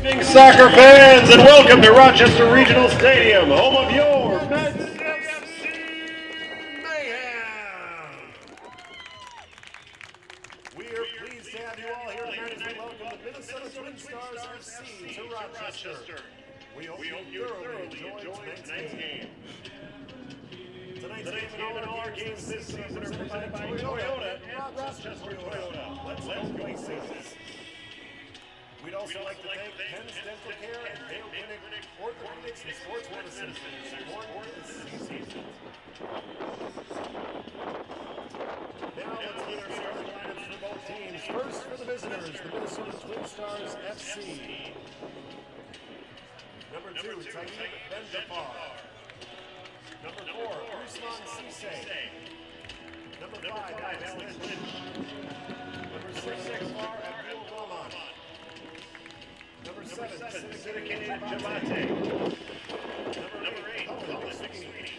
evening, soccer fans, and welcome to Rochester Regional Stadium, home of your NPSL Mayhem. We are pleased to have you all here tonight as we welcome the Minnesota TwinStars FC to Rochester. We hope you thoroughly enjoyed tonight's game. Tonight's game and all our games this season are presented by Toyota at Rochester Toyota. Let's go places. We'd also like to thank Penn's Dental Care and Dale Clinic, Orthopedics and Sports Medicine for their support this season. Now let's get our starting lineups for both teams. First for the visitors, the Minnesota TwinStars FC. Number 2, Tayyip Bendafar. Number 4, Ruslan Cisse. Number 5, Alex Lynch. Number 6, Far Abdul Rahman. Number 7, Syndicated Jabate. Number 8, Paul Sweeney.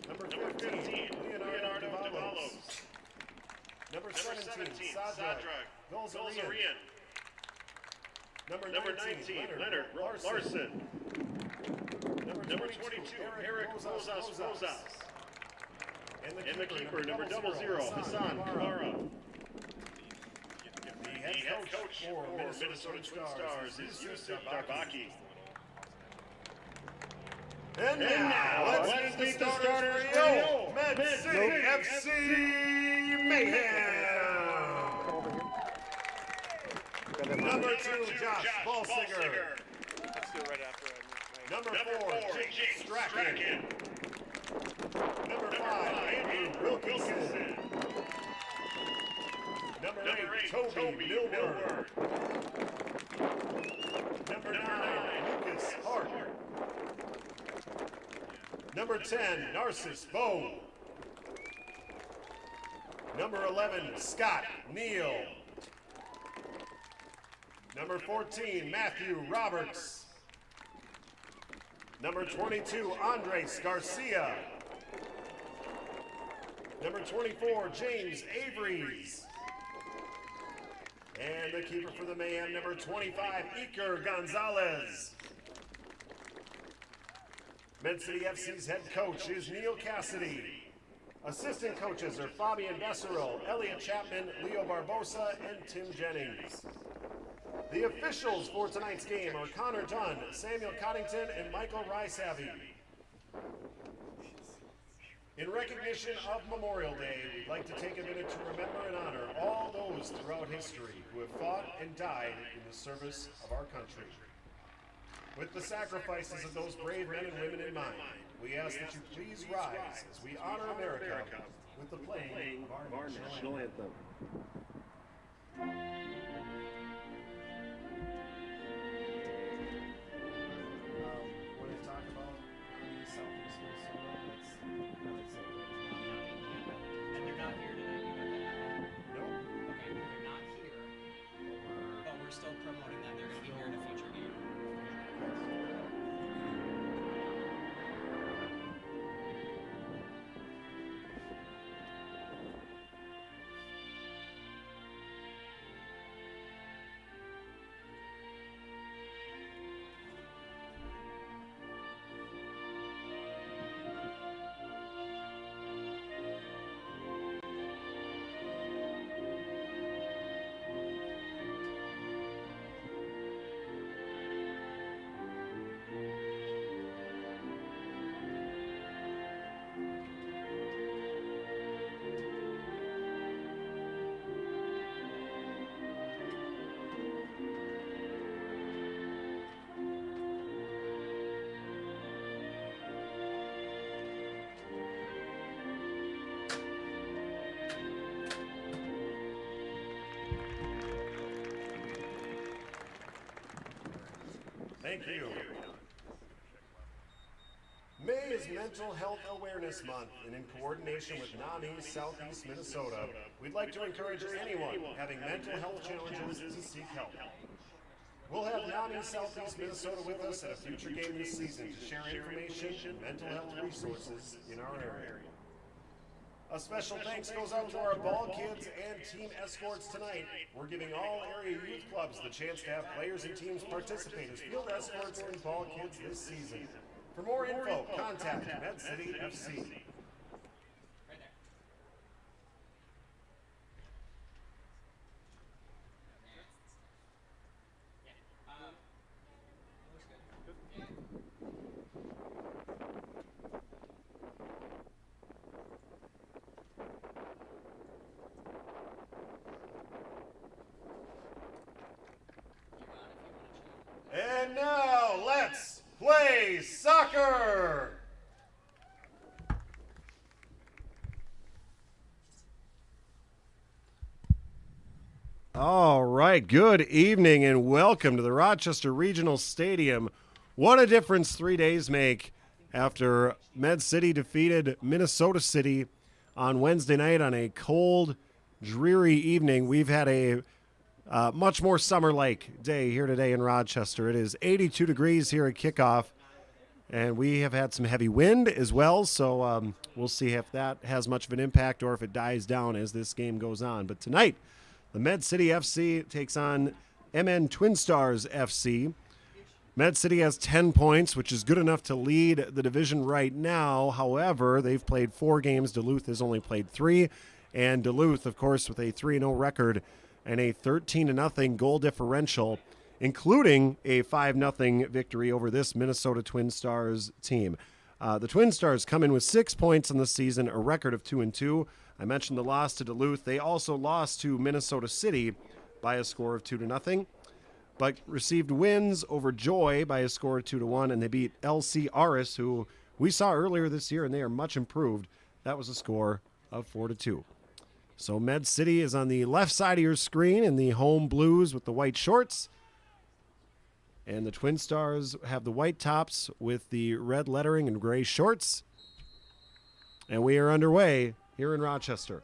Number 15, Leonardo Davalos. Number 17, Sadrag Golzarian. Number 19, Leonard Larson. Number 22, Eric Rosas. And the keeper, number 00, Hassan Kamara. The head coach for Minnesota TwinStars is Yusuf Darbaki. And now, let's meet the starters for Med City FC Mayhem. Number 2, Josh Balsinger. Let's do it right after Number 4, Jake Strachan. Number 5, Andrew Wilkinson. Number 8, Toby Millward. Number 9, Lucas Hart. Number 10, Narcissus Bowe. Number 11, Scott Neal. Number 14, Matthew Roberts. Number 22, Andres Garcia. Number 24, James Averies. And the keeper for the Mayhem, number 25, Iker Gonzalez. Med City FC's head coach is Neil Cassidy. Assistant coaches are Fabian Besserell, Elliot Chapman, Leo Barbosa, and Tim Jennings. The officials for tonight's game are Connor Dunn, Samuel Coddington, and Michael Rysavy. In recognition of Memorial Day, we'd like to take a minute to remember and honor all those throughout history who have fought and died in the service of our country. With the sacrifices of those brave men and women in mind, we ask that you please rise as we honor America with the playing of our national anthem. Still promoting them. They're going to be here in a future game. Thank you. May is Mental Health Awareness Month, and in coordination with NAMI Southeast Minnesota, we'd like to encourage anyone having mental health challenges to seek help. We'll have NAMI Southeast Minnesota with us at a future game this season to share information and mental health resources in our area. A special thanks goes out to our ball kids and team escorts tonight. We're giving all area youth clubs the chance to have players and teams participate as field escorts and ball kids this season. For more info, contact Med City FC. Right there. Yeah. Looks good. Yeah. And now, let's play soccer! All right, good evening and welcome to the Rochester Regional Stadium. What a difference 3 days make after Med City defeated Minnesota City on Wednesday night on a cold, dreary evening. We've had a much more summer-like day here today in Rochester. It is 82 degrees here at kickoff, and we have had some heavy wind as well, so we'll see if that has much of an impact or if it dies down as this game goes on. But tonight, the Med City FC takes on TwinStars FC. Med City has 10 points, which is good enough to lead the division right now. However, they've played 4 games. Duluth has only played 3, and Duluth, of course, with a 3-0 record and a 13-0 goal differential, including a 5-0 victory over this Minnesota TwinStars team. The TwinStars come in with 6 points in the season, a record of 2-2. I mentioned the loss to Duluth. They also lost to Minnesota City by a score of 2-0, but received wins over Joy by a score of 2-1, and they beat LC Aris, who we saw earlier this year, and they are much improved. That was a score of 4-2. So Med City is on the left side of your screen in the home blues with the white shorts. And the TwinStars have the white tops with the red lettering and gray shorts. And we are underway here in Rochester.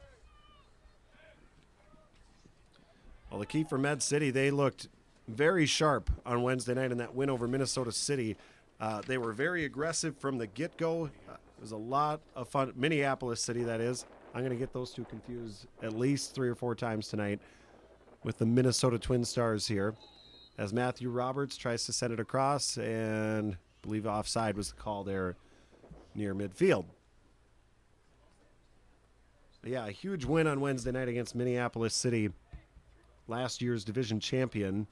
Well, the key for Med City, they looked very sharp on Wednesday night in that win over Minnesota City. They were very aggressive from the get-go. It was a lot of fun. Minneapolis City, that is. I'm going to get those two confused at least 3 or 4 times tonight with the Minnesota TwinStars here, as Matthew Roberts tries to send it across, and I believe offside was the call there near midfield. But yeah, a huge win on Wednesday night against Minneapolis City, last year's division champion.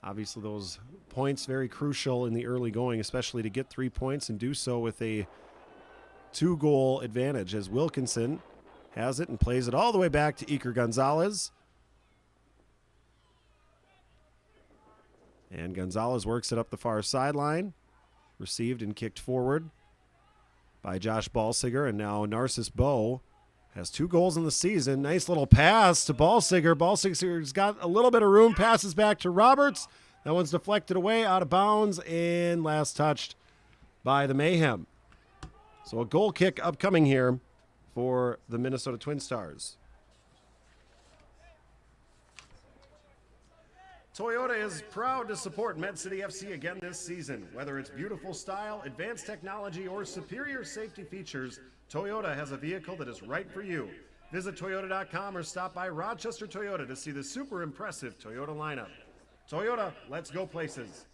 Obviously, those points very crucial in the early going, especially to get 3 points and do so with a 2-goal advantage, as Wilkinson has it and plays it all the way back to Iker Gonzalez. And Gonzalez works it up the far sideline. Received and kicked forward by Josh Balsiger. And now Narcissus Bow has 2 goals in the season. Nice little pass to Balsiger. Balsiger's got a little bit of room. Passes back to Roberts. That one's deflected away, out of bounds, and last touched by the Mayhem. So a goal kick upcoming here for the Minnesota TwinStars. Toyota is proud to support Med City FC again this season. Whether it's beautiful style, advanced technology, or superior safety features, Toyota has a vehicle that is right for you. Visit Toyota.com or stop by Rochester Toyota to see the super impressive Toyota lineup. Toyota, let's go places.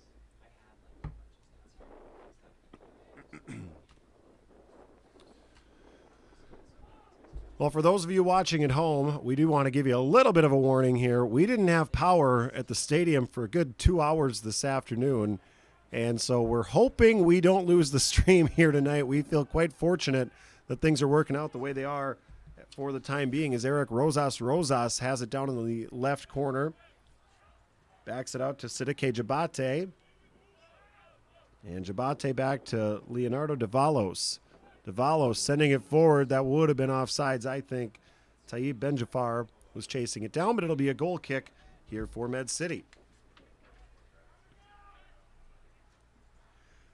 Well, for those of you watching at home, we do want to give you a little bit of a warning here. We didn't have power at the stadium for a good 2 hours this afternoon, and so we're hoping we don't lose the stream here tonight. We feel quite fortunate that things are working out the way they are for the time being, as Eric Rosas has it down in the left corner. Backs it out to Sidike Jabate. And Jabate back to Leonardo Davalos. Davalos sending it forward. That would have been offsides, I think. Taib Benjafar was chasing it down, but it'll be a goal kick here for Med City.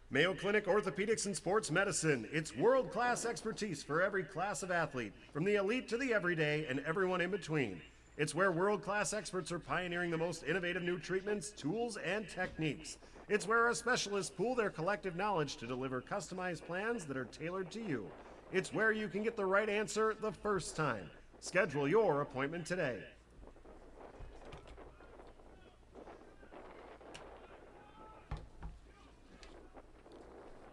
Mayo Clinic Orthopedics and Sports Medicine. It's world-class expertise for every class of athlete, from the elite to the everyday and everyone in between. It's where world-class experts are pioneering the most innovative new treatments, tools, and techniques. It's where our specialists pool their collective knowledge to deliver customized plans that are tailored to you. It's where you can get the right answer the first time. Schedule your appointment today.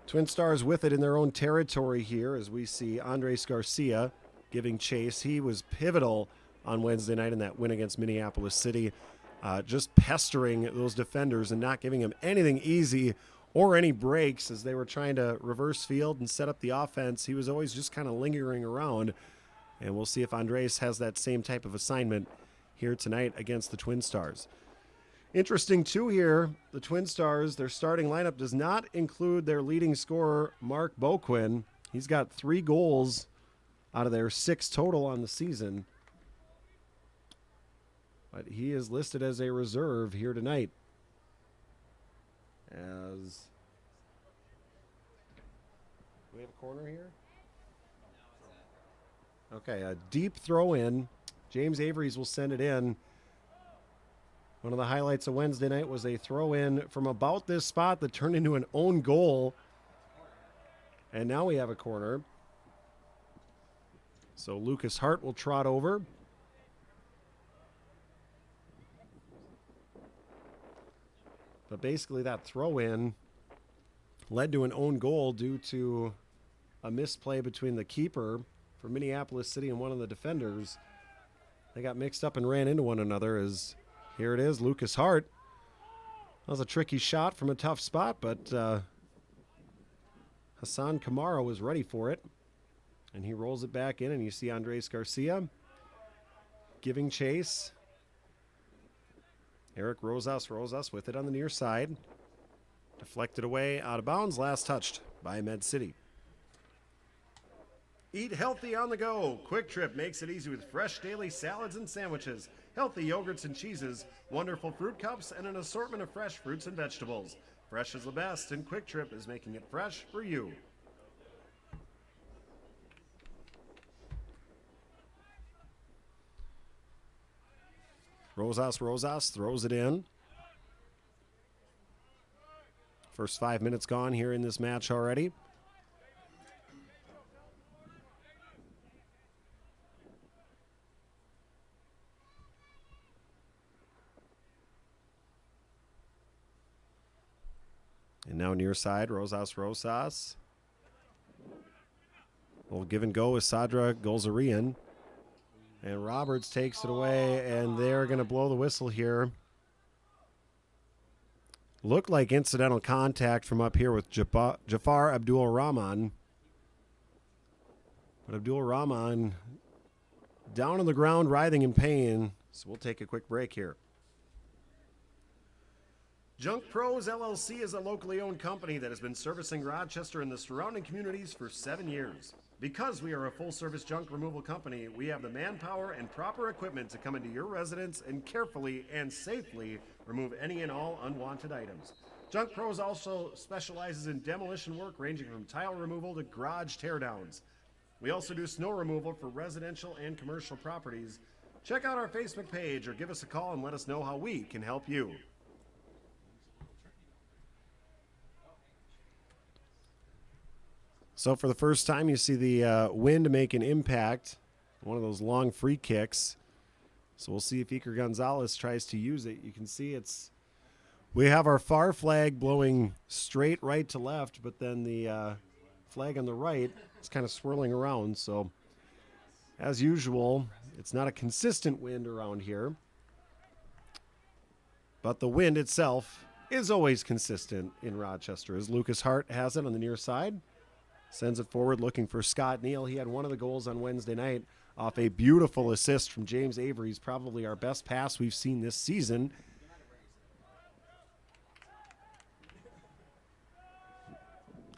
TwinStars with it in their own territory here as we see Andres Garcia giving chase. He was pivotal on Wednesday night in that win against Minneapolis City, just pestering those defenders and not giving them anything easy or any breaks as they were trying to reverse field and set up the offense. He was always just kind of lingering around, and we'll see if Andres has that same type of assignment here tonight against the TwinStars. Interesting, too, here, the TwinStars, their starting lineup does not include their leading scorer, Mark Boquin. He's got 3 goals out of their 6 total on the season, but he is listed as a reserve here tonight. As do we have a corner here? Okay, a deep throw in. James Avery's will send it in. One of the highlights of Wednesday night was a throw in from about this spot that turned into an own goal. And now we have a corner. So Lucas Hart will trot over. But basically that throw-in led to an own goal due to a misplay between the keeper for Minneapolis City and one of the defenders. They got mixed up and ran into one another as here it is, Lucas Hart. That was a tricky shot from a tough spot, but Hassan Kamara was ready for it. And he rolls it back in, and you see Andres Garcia giving chase. Eric Rosas with it on the near side. Deflected away, out of bounds, last touched by Med City. Eat healthy on the go. Quick Trip makes it easy with fresh daily salads and sandwiches, healthy yogurts and cheeses, wonderful fruit cups, and an assortment of fresh fruits and vegetables. Fresh is the best, and Quick Trip is making it fresh for you. Rosas throws it in. First 5 minutes gone here in this match already. And now near side, Rosas. Little give and go with Sadra Golzarian. And Roberts takes it away, and they're going to blow the whistle here. Looked like incidental contact from up here with Jafar Abdul Rahman. But Abdul Rahman down on the ground, writhing in pain. So we'll take a quick break here. Junk Pros LLC is a locally owned company that has been servicing Rochester and the surrounding communities for 7 years. Because we are a full-service junk removal company, we have the manpower and proper equipment to come into your residence and carefully and safely remove any and all unwanted items. Junk Pros also specializes in demolition work ranging from tile removal to garage teardowns. We also do snow removal for residential and commercial properties. Check out our Facebook page or give us a call and let us know how we can help you. So for the first time, you see the wind make an impact. One of those long free kicks. So we'll see if Iker Gonzalez tries to use it. You can see we have our far flag blowing straight right to left, but then the flag on the right is kind of swirling around. So as usual, it's not a consistent wind around here. But the wind itself is always consistent in Rochester, as Lucas Hart has it on the near side. Sends it forward looking for Scott Neal. He had one of the goals on Wednesday night off a beautiful assist from James Avery. He's probably our best pass we've seen this season.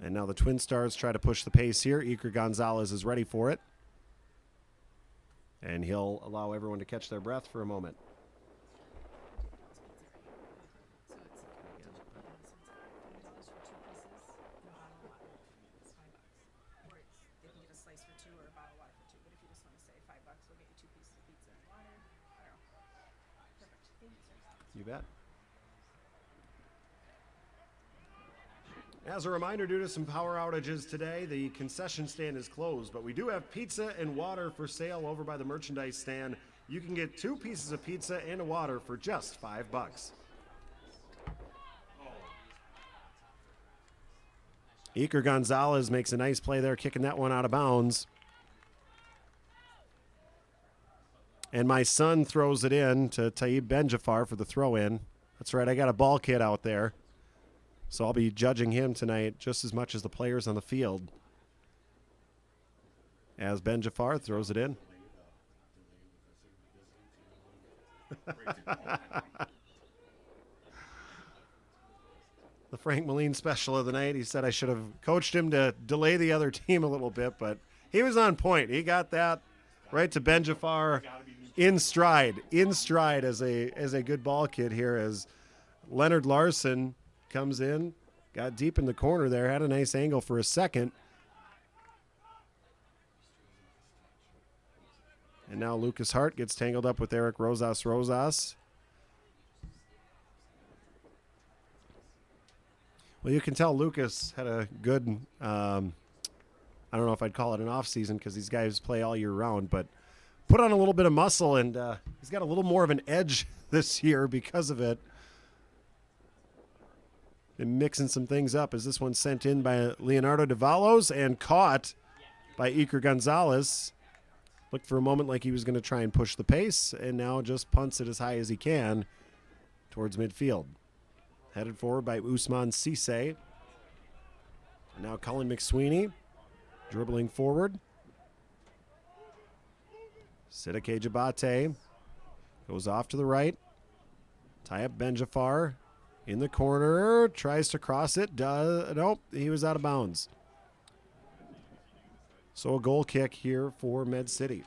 And now the TwinStars try to push the pace here. Iker Gonzalez is ready for it. And he'll allow everyone to catch their breath for a moment. You bet. As a reminder, due to some power outages today, the concession stand is closed, but we do have pizza and water for sale over by the merchandise stand. You can get 2 pieces of pizza and a water for just $5. Iker Gonzalez makes a nice play there, kicking that one out of bounds. And my son throws it in to Taib Benjafar for the throw-in. That's right, I got a ball kid out there. So I'll be judging him tonight just as much as the players on the field. As Benjafar throws it in. The Frank Moline special of the night. He said I should have coached him to delay the other team a little bit, but he was on point. He got that right to Benjafar in stride as a good ball kid here as Leonard Larson comes in, got deep in the corner there, had a nice angle for a second. And now Lucas Hart gets tangled up with Eric Rosas. Well, you can tell Lucas had a good, I don't know if I'd call it an off season because these guys play all year round, but put on a little bit of muscle, and he's got a little more of an edge this year because of it. And mixing some things up as this one's sent in by Leonardo Davalos and caught by Iker Gonzalez. Looked for a moment like he was going to try and push the pace, and now just punts it as high as he can towards midfield. Headed forward by Usman Cisse. And now Colin McSweeney dribbling forward. Siddique Jabate goes off to the right. Taib Benjafar in the corner, tries to cross it. Nope, he was out of bounds. So a goal kick here for Med City.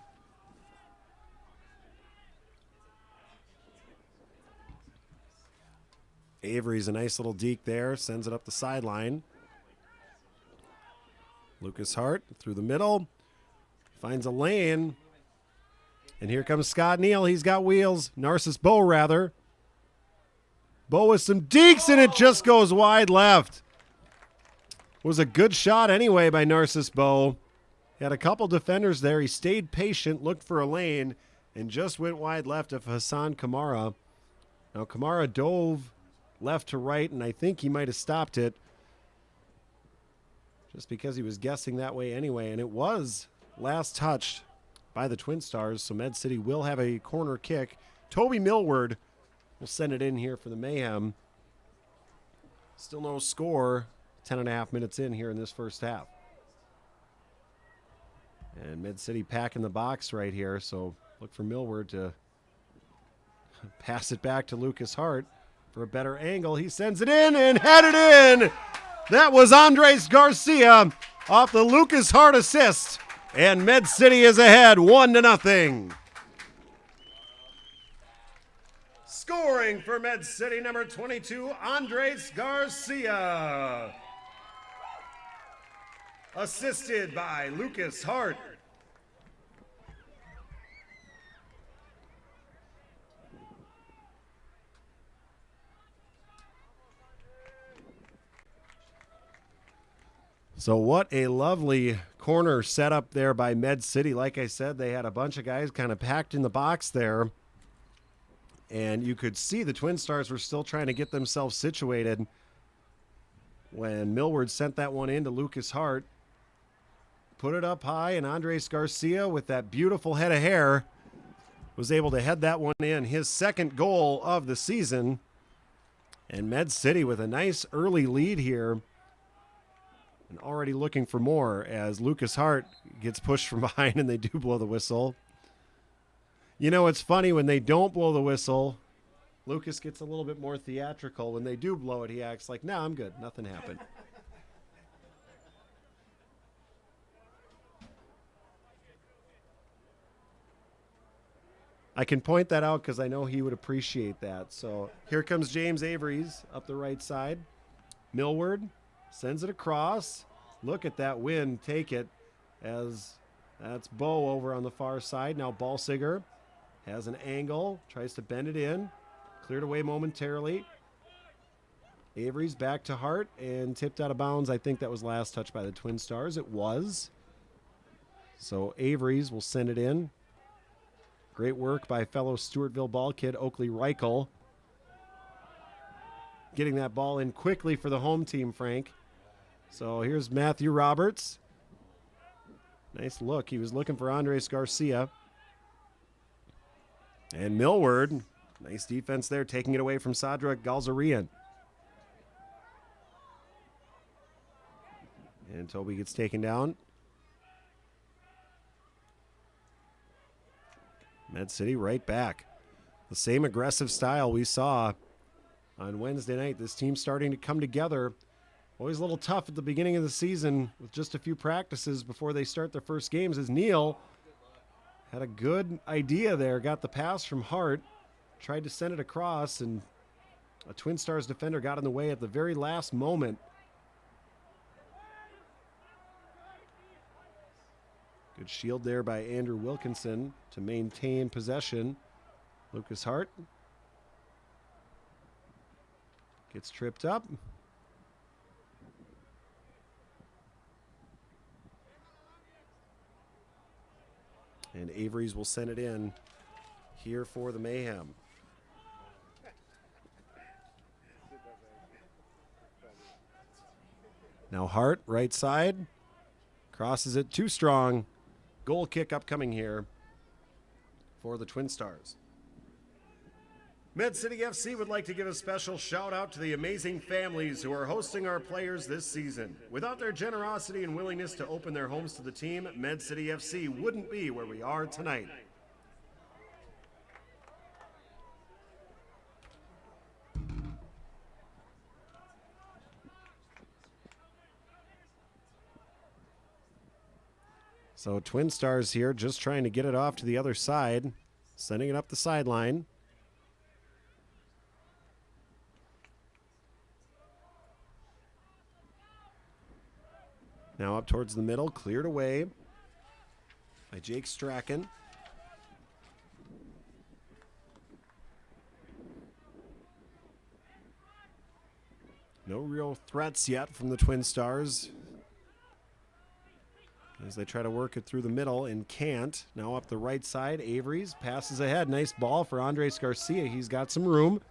Avery's a nice little deke there, sends it up the sideline. Lucas Hart through the middle, finds a lane. And here comes Scott Neal. He's got wheels. Narcissus Bow, rather. Bow with some dekes, and it just goes wide left. Was a good shot anyway by Narcissus Bow. He had a couple defenders there. He stayed patient, looked for a lane, and just went wide left of Hassan Kamara. Now Kamara dove left to right, and I think he might have stopped it just because he was guessing that way anyway, and it was last touched by the TwinStars, so Med City will have a corner kick. Toby Millward will send it in here for the Mayhem. Still no score, 10.5 minutes in here in this first half. And Med City packing the box right here, so look for Millward to pass it back to Lucas Hart for a better angle. He sends it in and headed in. That was Andres Garcia off the Lucas Hart assist. And Med City is ahead 1-0. Scoring for Med City, number 22, Andres Garcia. Assisted by Lucas Hart. So what a lovely corner set up there by Med City. Like I said, they had a bunch of guys kind of packed in the box there. And you could see the TwinStars were still trying to get themselves situated when Millward sent that one in to Lucas Hart. Put it up high, and Andres Garcia, with that beautiful head of hair, was able to head that one in. His second goal of the season. And Med City with a nice early lead here. And already looking for more as Lucas Hart gets pushed from behind and they do blow the whistle. You know, it's funny when they don't blow the whistle, Lucas gets a little bit more theatrical. When they do blow it, he acts like, "No, I'm good. Nothing happened." I can point that out because I know he would appreciate that. So here comes James Avery's up the right side. Millward sends it across. Look at that win. Take it as that's Bo over on the far side. Now Balsiger has an angle. Tries to bend it in. Cleared away momentarily. Avery's back to Hart and tipped out of bounds. I think that was last touch by the TwinStars. It was. So Avery's will send it in. Great work by fellow Stewartville ball kid Oakley Reichel. Getting that ball in quickly for the home team, Frank. So here's Matthew Roberts. Nice look. He was looking for Andres Garcia. And Millward, nice defense there, taking it away from Sadra Galzarian. And Toby gets taken down. Med City right back. The same aggressive style we saw on Wednesday night. This team's starting to come together. Always a little tough at the beginning of the season with just a few practices before they start their first games, as Neal had a good idea there. Got the pass from Hart, tried to send it across, and a TwinStars defender got in the way at the very last moment. Good shield there by Andrew Wilkinson to maintain possession. Lucas Hart gets tripped up. And Avery's will send it in here for the Mayhem. Now Hart, right side, crosses it too strong. Goal kick upcoming here for the TwinStars. Med City FC would like to give a special shout out to the amazing families who are hosting our players this season. Without their generosity and willingness to open their homes to the team, Med City FC wouldn't be where we are tonight. So TwinStars here just trying to get it off to the other side, sending it up the sideline. Now up towards the middle, cleared away by Jake Strachan. No real threats yet from the TwinStars as they try to work it through the middle and can't. Now up the right side, Avery's passes ahead. Nice ball for Andres Garcia. He's got some room.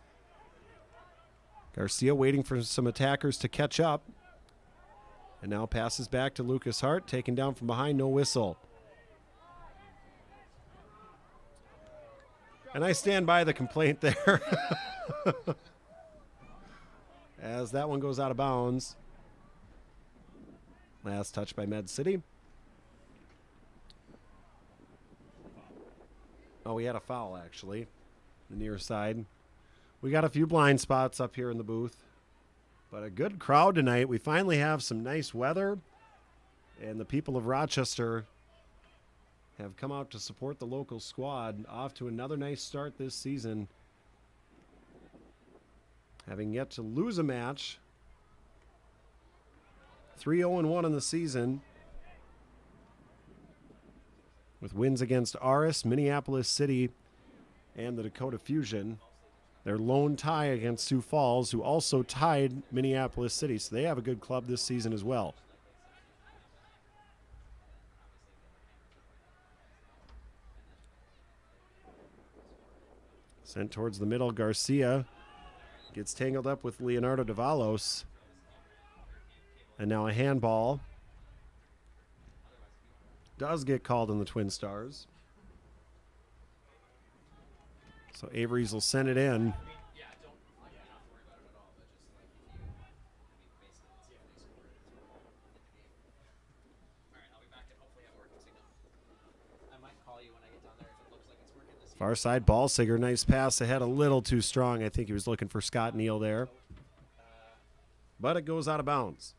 Garcia waiting for some attackers to catch up. And now passes back to Lucas Hart, taken down from behind, no whistle. And I stand by the complaint there. As that one goes out of bounds. Last touch by Med City. Oh, we had a foul, actually. The near side. We got a few blind spots up here in the booth. But a good crowd tonight. We finally have some nice weather. And the people of Rochester have come out to support the local squad. Off to another nice start this season. Having yet to lose a match. 3-0-1 in the season. With wins against Aris, Minneapolis City, and the Dakota Fusion. Their lone tie against Sioux Falls, who also tied Minneapolis City. So they have a good club this season as well. Sent towards the middle, Garcia gets tangled up with Leonardo Davalos. And now a handball. Does get called on the TwinStars. So Avery's will send it in. Far side, Ballsiger, nice pass ahead, a little too strong. I think he was looking for Scott Neal there. But it goes out of bounds.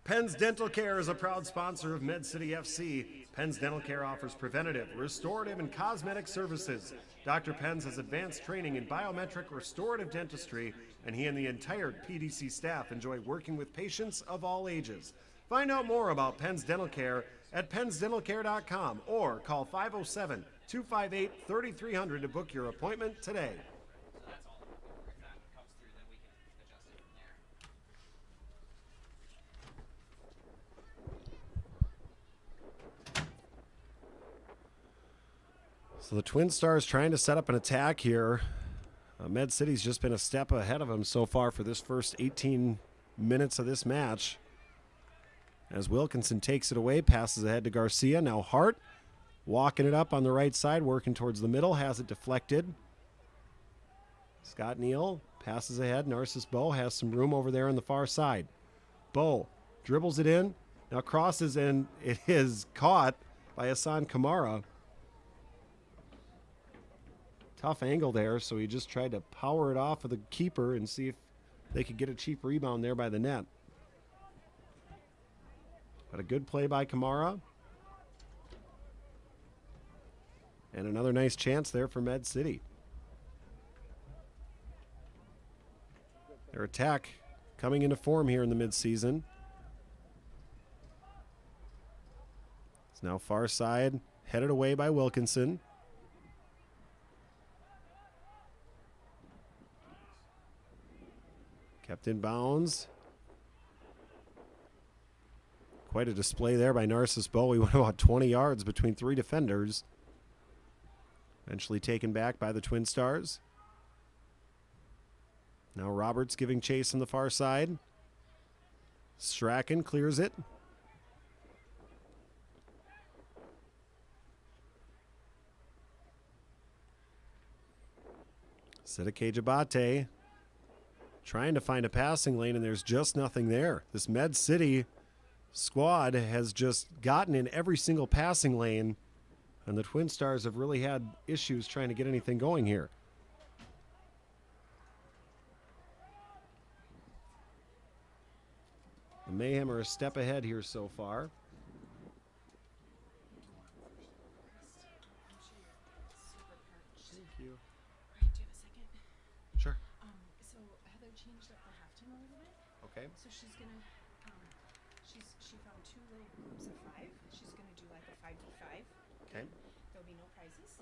Penn's Dental Care is a proud sponsor of Med City FC. Penn's Dental Care offers preventative, restorative, and cosmetic services. Dr. Penn's has advanced training in biometric restorative dentistry, and he and the entire PDC staff enjoy working with patients of all ages. Find out more about Penn's Dental Care at pennsdentalcare.com or call 507-258-3300 to book your appointment today. So the Twin Stars trying to set up an attack here. Med City's just been a step ahead of them so far for this first 18 minutes of this match. As Wilkinson takes it away, passes ahead to Garcia. Now Hart walking it up on the right side, working towards the middle, has it deflected. Scott Neal passes ahead. Narcissus Bow has some room over there on the far side. Bow dribbles it in, now crosses, and it is caught by Hassan Kamara. Tough angle there, so he just tried to power it off of the keeper and see if they could get a cheap rebound there by the net. But a good play by Kamara. And another nice chance there for Med City. Their attack coming into form here in the midseason. It's now far side, headed away by Wilkinson. Kept in bounds. Quite a display there by Narcissus Bow. He went about 20 yards between three defenders. Eventually taken back by the Twin Stars. Now Roberts giving chase on the far side. Strachan clears it. Sidike Jabate trying to find a passing lane, and there's just nothing there. This Med City squad has just gotten in every single passing lane, and the Twin Stars have really had issues trying to get anything going here. The Mayhem are a step ahead here so far. Thank you. Right, do you have a second? Sure. So Heather changed up the halftime a little bit. Okay. So she's gonna, she found two little groups of 5. She's gonna do like a 5v5. Okay. There'll be no prizes.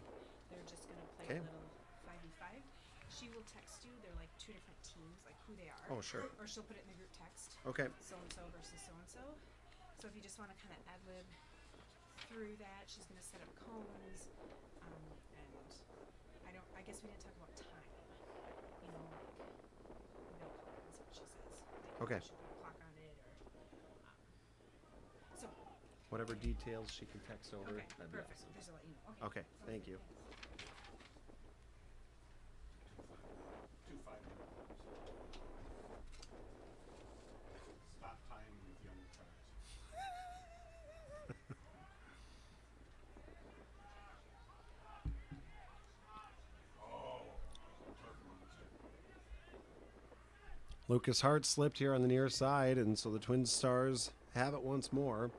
They're just gonna play Okay. a little 5v5. She will text you. They're like 2 different teams, like who they are. Oh, sure. Or she'll put it in the group text. Okay. So and so versus so and so. So if you just want to kind of ad lib through that, she's gonna set up cones. And I guess we didn't talk about time. You know, like no clock is what she says. Like, Okay. she'll put a clock on it, or so. Whatever details she can text over. Okay, that'd be perfect. awesome. Just to let you know. Okay, thank you. Stop time with young cars. Lucas Hart slipped here on the near side, and so the Twin Stars have it once more.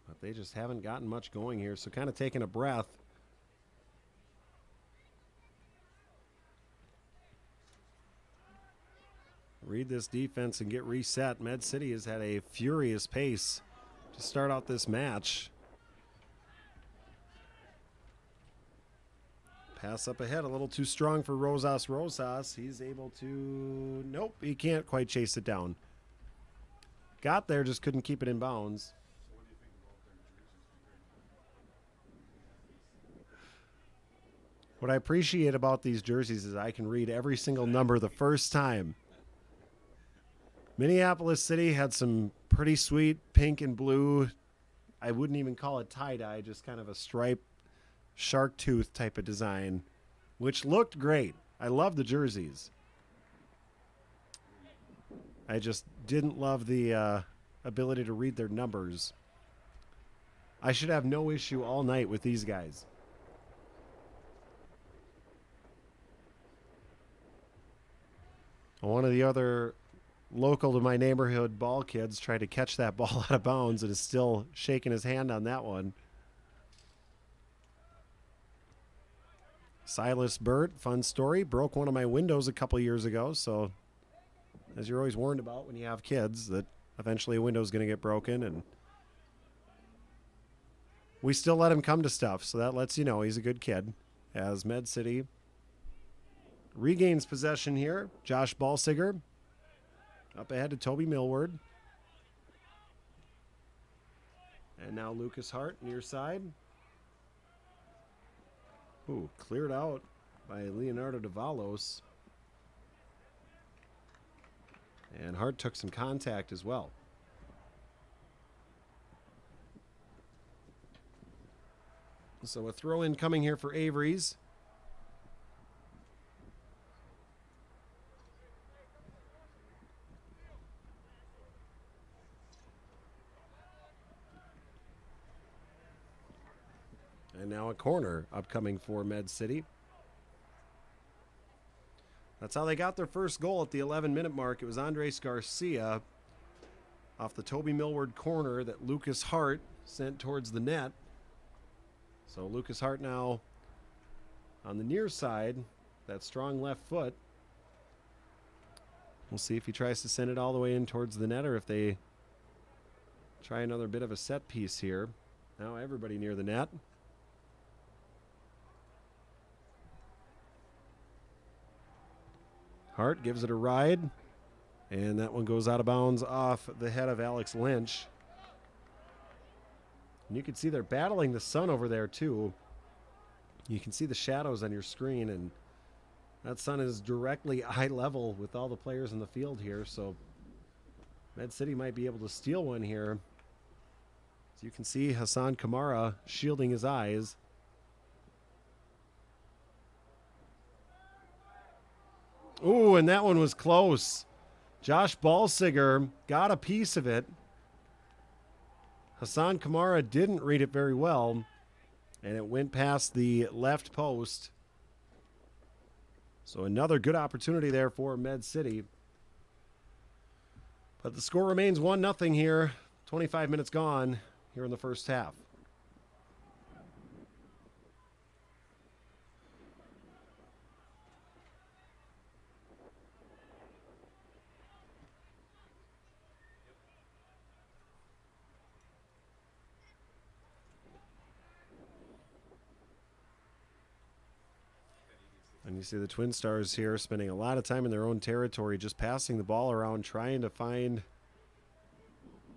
But they just haven't gotten much going here, so kind of taking a breath. Read this defense and get reset. Med City has had a furious pace to start out this match. Pass up ahead, a little too strong for Rosas. He's able to... Nope, he can't quite chase it down. Got there, just couldn't keep it in bounds. What I appreciate about these jerseys is I can read every single number the first time. Minneapolis City had some pretty sweet pink and blue. I wouldn't even call it tie-dye, just kind of a striped shark tooth type of design, which looked great. I love the jerseys. I just didn't love the ability to read their numbers. I should have no issue all night with these guys. One of the other local to my neighborhood ball kids tried to catch that ball out of bounds and is still shaking his hand on that one. Silas Burt, fun story, broke one of my windows a couple years ago. So as you're always warned about when you have kids, that eventually a window's going to get broken, and we still let him come to stuff. So that lets you know he's a good kid. As Med City regains possession here, Josh Balsiger up ahead to Toby Millward. And now Lucas Hart near side. Ooh, cleared out by Leonardo Davalos. And Hart took some contact as well. So a throw in coming here for Avery's. And now a corner upcoming for Med City. That's how they got their first goal at the 11-minute mark. It was Andres Garcia off the Toby Millward corner that Lucas Hart sent towards the net. So Lucas Hart now on the near side, that strong left foot. We'll see if he tries to send it all the way in towards the net or if they try another bit of a set piece here. Now everybody near the net. Hart gives it a ride, and that one goes out of bounds off the head of Alex Lynch. And you can see they're battling the sun over there too. You can see the shadows on your screen, and that sun is directly eye level with all the players in the field here, so Med City might be able to steal one here. As you can see, Hassan Kamara shielding his eyes. Ooh, and that one was close. Josh Balsiger got a piece of it. Hassan Kamara didn't read it very well, and it went past the left post. So another good opportunity there for Med City. But the score remains 1-0 here. 25 minutes gone here in the first half. And you see the TwinStars here spending a lot of time in their own territory, just passing the ball around, trying to find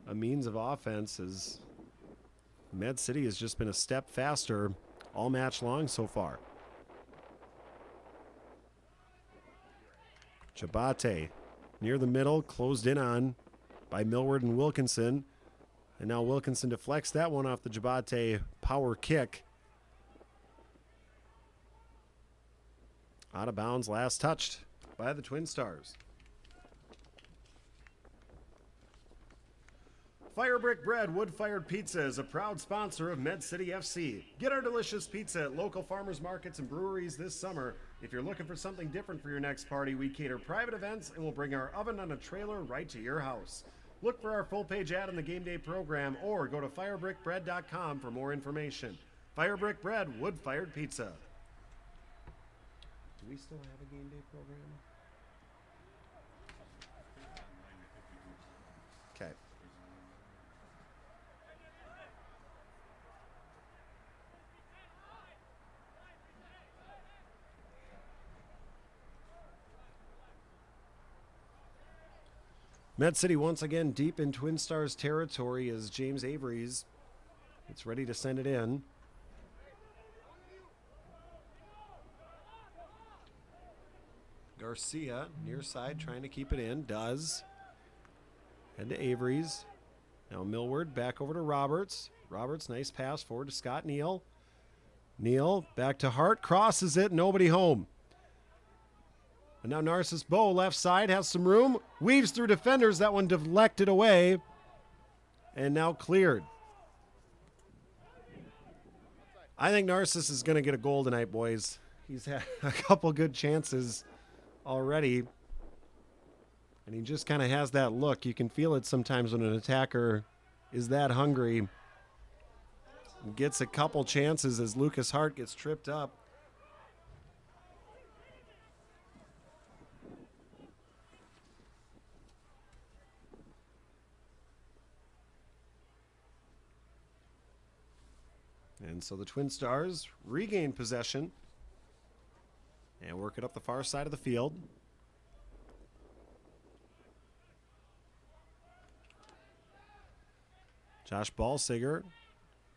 a means of offense, as Med City has just been a step faster all match long so far. Chabate near the middle, closed in on by Millward and Wilkinson. And now Wilkinson deflects that one off the Chabate power kick. Out of bounds, last touched by the TwinStars. Firebrick Bread Wood-Fired Pizza is a proud sponsor of Med City FC. Get our delicious pizza at local farmers markets and breweries this summer. If you're looking for something different for your next party, we cater private events and we'll bring our oven on a trailer right to your house. Look for our full-page ad in the game day program or go to firebrickbread.com for more information. Firebrick Bread Wood-Fired Pizza. Do we still have a game day program? Okay. Med City once again deep in TwinStars territory as James Avery's gets ready to send it in. Garcia near side trying to keep it in. Does. Head to Avery's. Now Millward back over to Roberts. Roberts, nice pass forward to Scott Neal. Neal back to Hart. Crosses it. Nobody home. And now Narcissus Bow left side has some room. Weaves through defenders. That one deflected away. And now cleared. I think Narcissus is going to get a goal tonight, boys. He's had a couple good chances already, and he just kind of has that look. You can feel it sometimes when an attacker is that hungry. Gets a couple chances as Lucas Hart gets tripped up. And so the TwinStars regain possession and work it up the far side of the field. Josh Ballsiger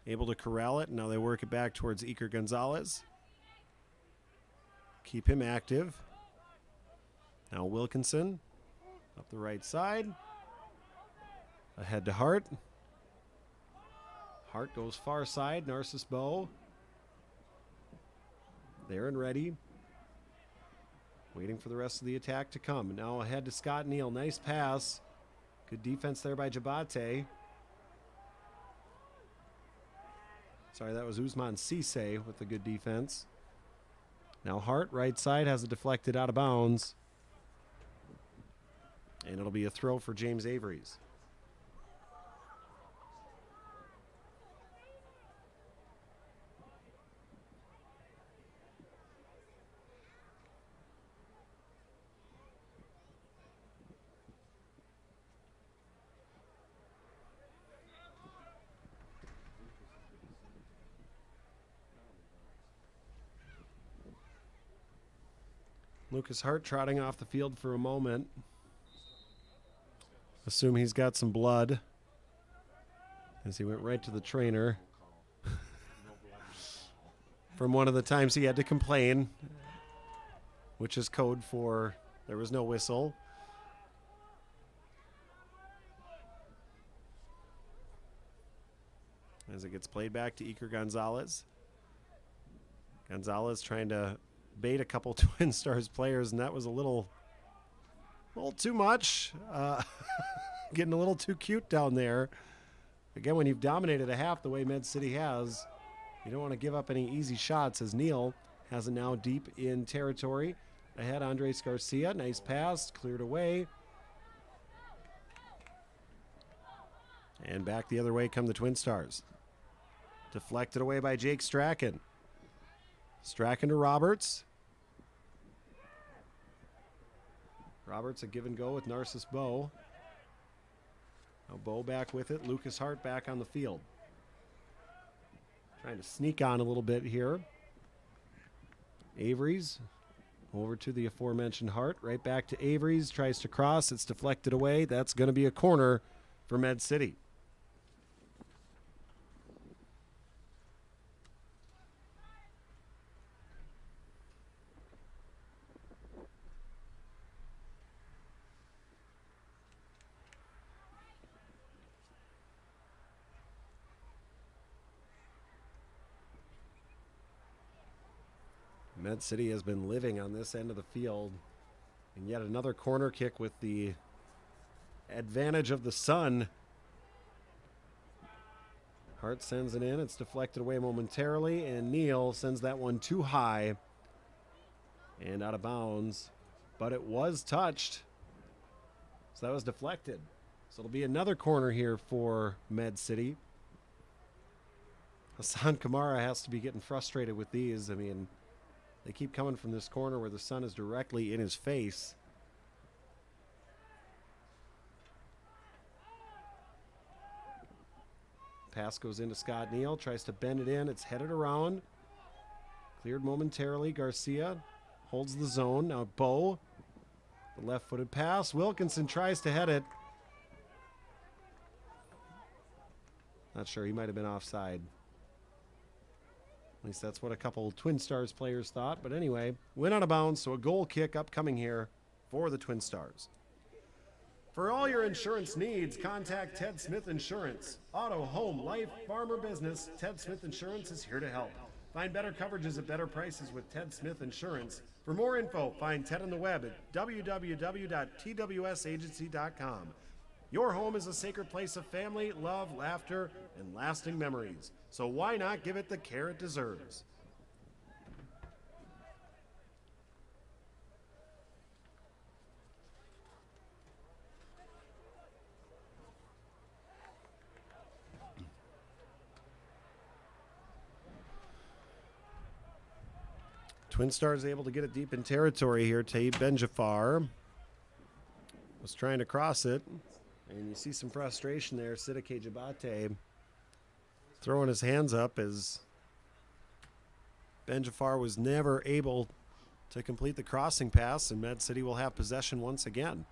able to corral it. Now they work it back towards Iker Gonzalez. Keep him active. Now Wilkinson up the right side. Ahead to Hart. Hart goes far side. Narcissus Bow. There and ready. Waiting for the rest of the attack to come. Now ahead to Scott Neal. Nice pass. Good defense there by Jabate. Sorry, that was Usman Cisse with the good defense. Now Hart, right side, has it deflected out of bounds. And it'll be a throw for James Avery's. Lucas Hart trotting off the field for a moment. Assume he's got some blood, as he went right to the trainer from one of the times he had to complain, which is code for there was no whistle. As it gets played back to Iker Gonzalez. Gonzalez trying to bait a couple TwinStars players, and that was a little too much. Getting a little too cute down there. Again, when you've dominated a half the way Med City has, you don't want to give up any easy shots, as Neal has it now deep in territory. Ahead, Andres Garcia. Nice pass, cleared away. And back the other way come the TwinStars. Deflected away by Jake Strachan. Strachan to Roberts. Roberts a give and go with Narcissus Bow. Now Bow back with it. Lucas Hart back on the field. Trying to sneak on a little bit here. Avery's over to the aforementioned Hart. Right back to Avery's. Tries to cross. It's deflected away. That's going to be a corner for Med City. Med City has been living on this end of the field. And yet another corner kick with the advantage of the sun. Hart sends it in. It's deflected away momentarily, and Neal sends that one too high and out of bounds. But it was touched, so that was deflected. So it'll be another corner here for Med City. Hassan Kamara has to be getting frustrated with these. I mean, they keep coming from this corner where the sun is directly in his face. Pass goes into Scott Neal, tries to bend it in. It's headed around. Cleared momentarily. Garcia holds the zone. Now Bow, the left-footed pass. Wilkinson tries to head it. Not sure. He might have been offside. At least that's what a couple TwinStars players thought. But anyway, went out of bounds, so a goal kick upcoming here for the TwinStars. For all your insurance needs, contact Ted Smith Insurance. Auto, home, life, farm, or business, Ted Smith Insurance is here to help. Find better coverages at better prices with Ted Smith Insurance. For more info, find Ted on the web at www.twsagency.com. Your home is a sacred place of family, love, laughter, and lasting memories. So why not give it the care it deserves? TwinStars able to get it deep in territory here. Taib Benjafar was trying to cross it. And you see some frustration there. Siddique Jabate throwing his hands up as Benjafar was never able to complete the crossing pass, and Med City will have possession once again.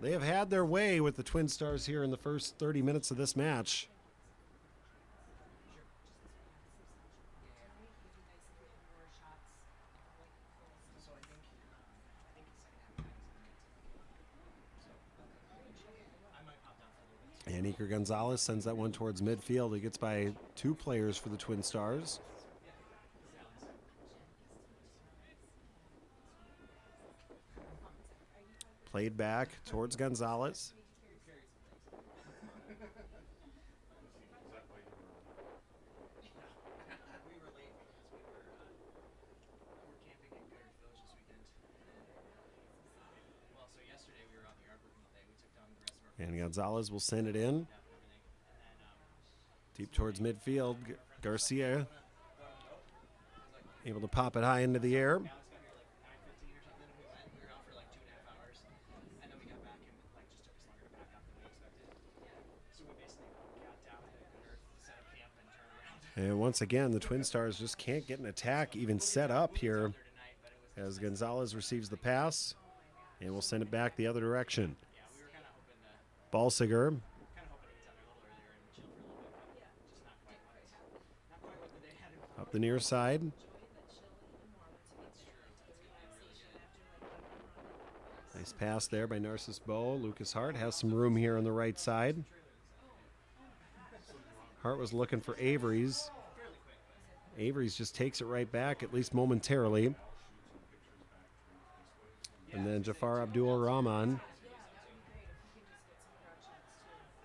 They have had their way with the Twin Stars here in the first 30 minutes of this match. And Iker Gonzalez sends that one towards midfield. He gets by 2 players for the Twin Stars. Played back towards Gonzalez. And Gonzalez will send it in. Deep towards midfield. Garcia able to pop it high into the air. And once again, the Twin Stars just can't get an attack even set up here as Gonzalez receives the pass and will send it back the other direction. Balsiger up the near side. Nice pass there by Narcissus Bow. Lucas Hart has some room here on the right side. Hart was looking for Avery's. Avery's just takes it right back, at least momentarily. And then Jafar Abdul Rahman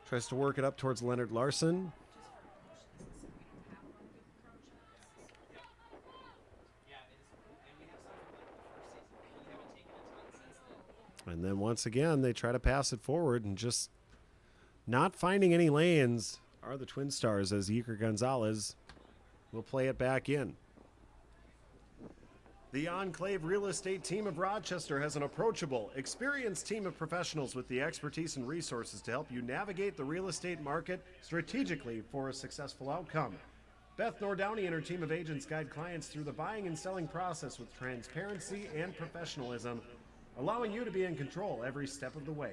tries to work it up towards Leonard Larson. And then once again, they try to pass it forward and just not finding any lanes are the Twin Stars as Iker Gonzalez will play it back in. The Enclave Real Estate team of Rochester has an approachable, experienced team of professionals with the expertise and resources to help you navigate the real estate market strategically for a successful outcome. Beth Nordowney and her team of agents guide clients through the buying and selling process with transparency and professionalism, allowing you to be in control every step of the way.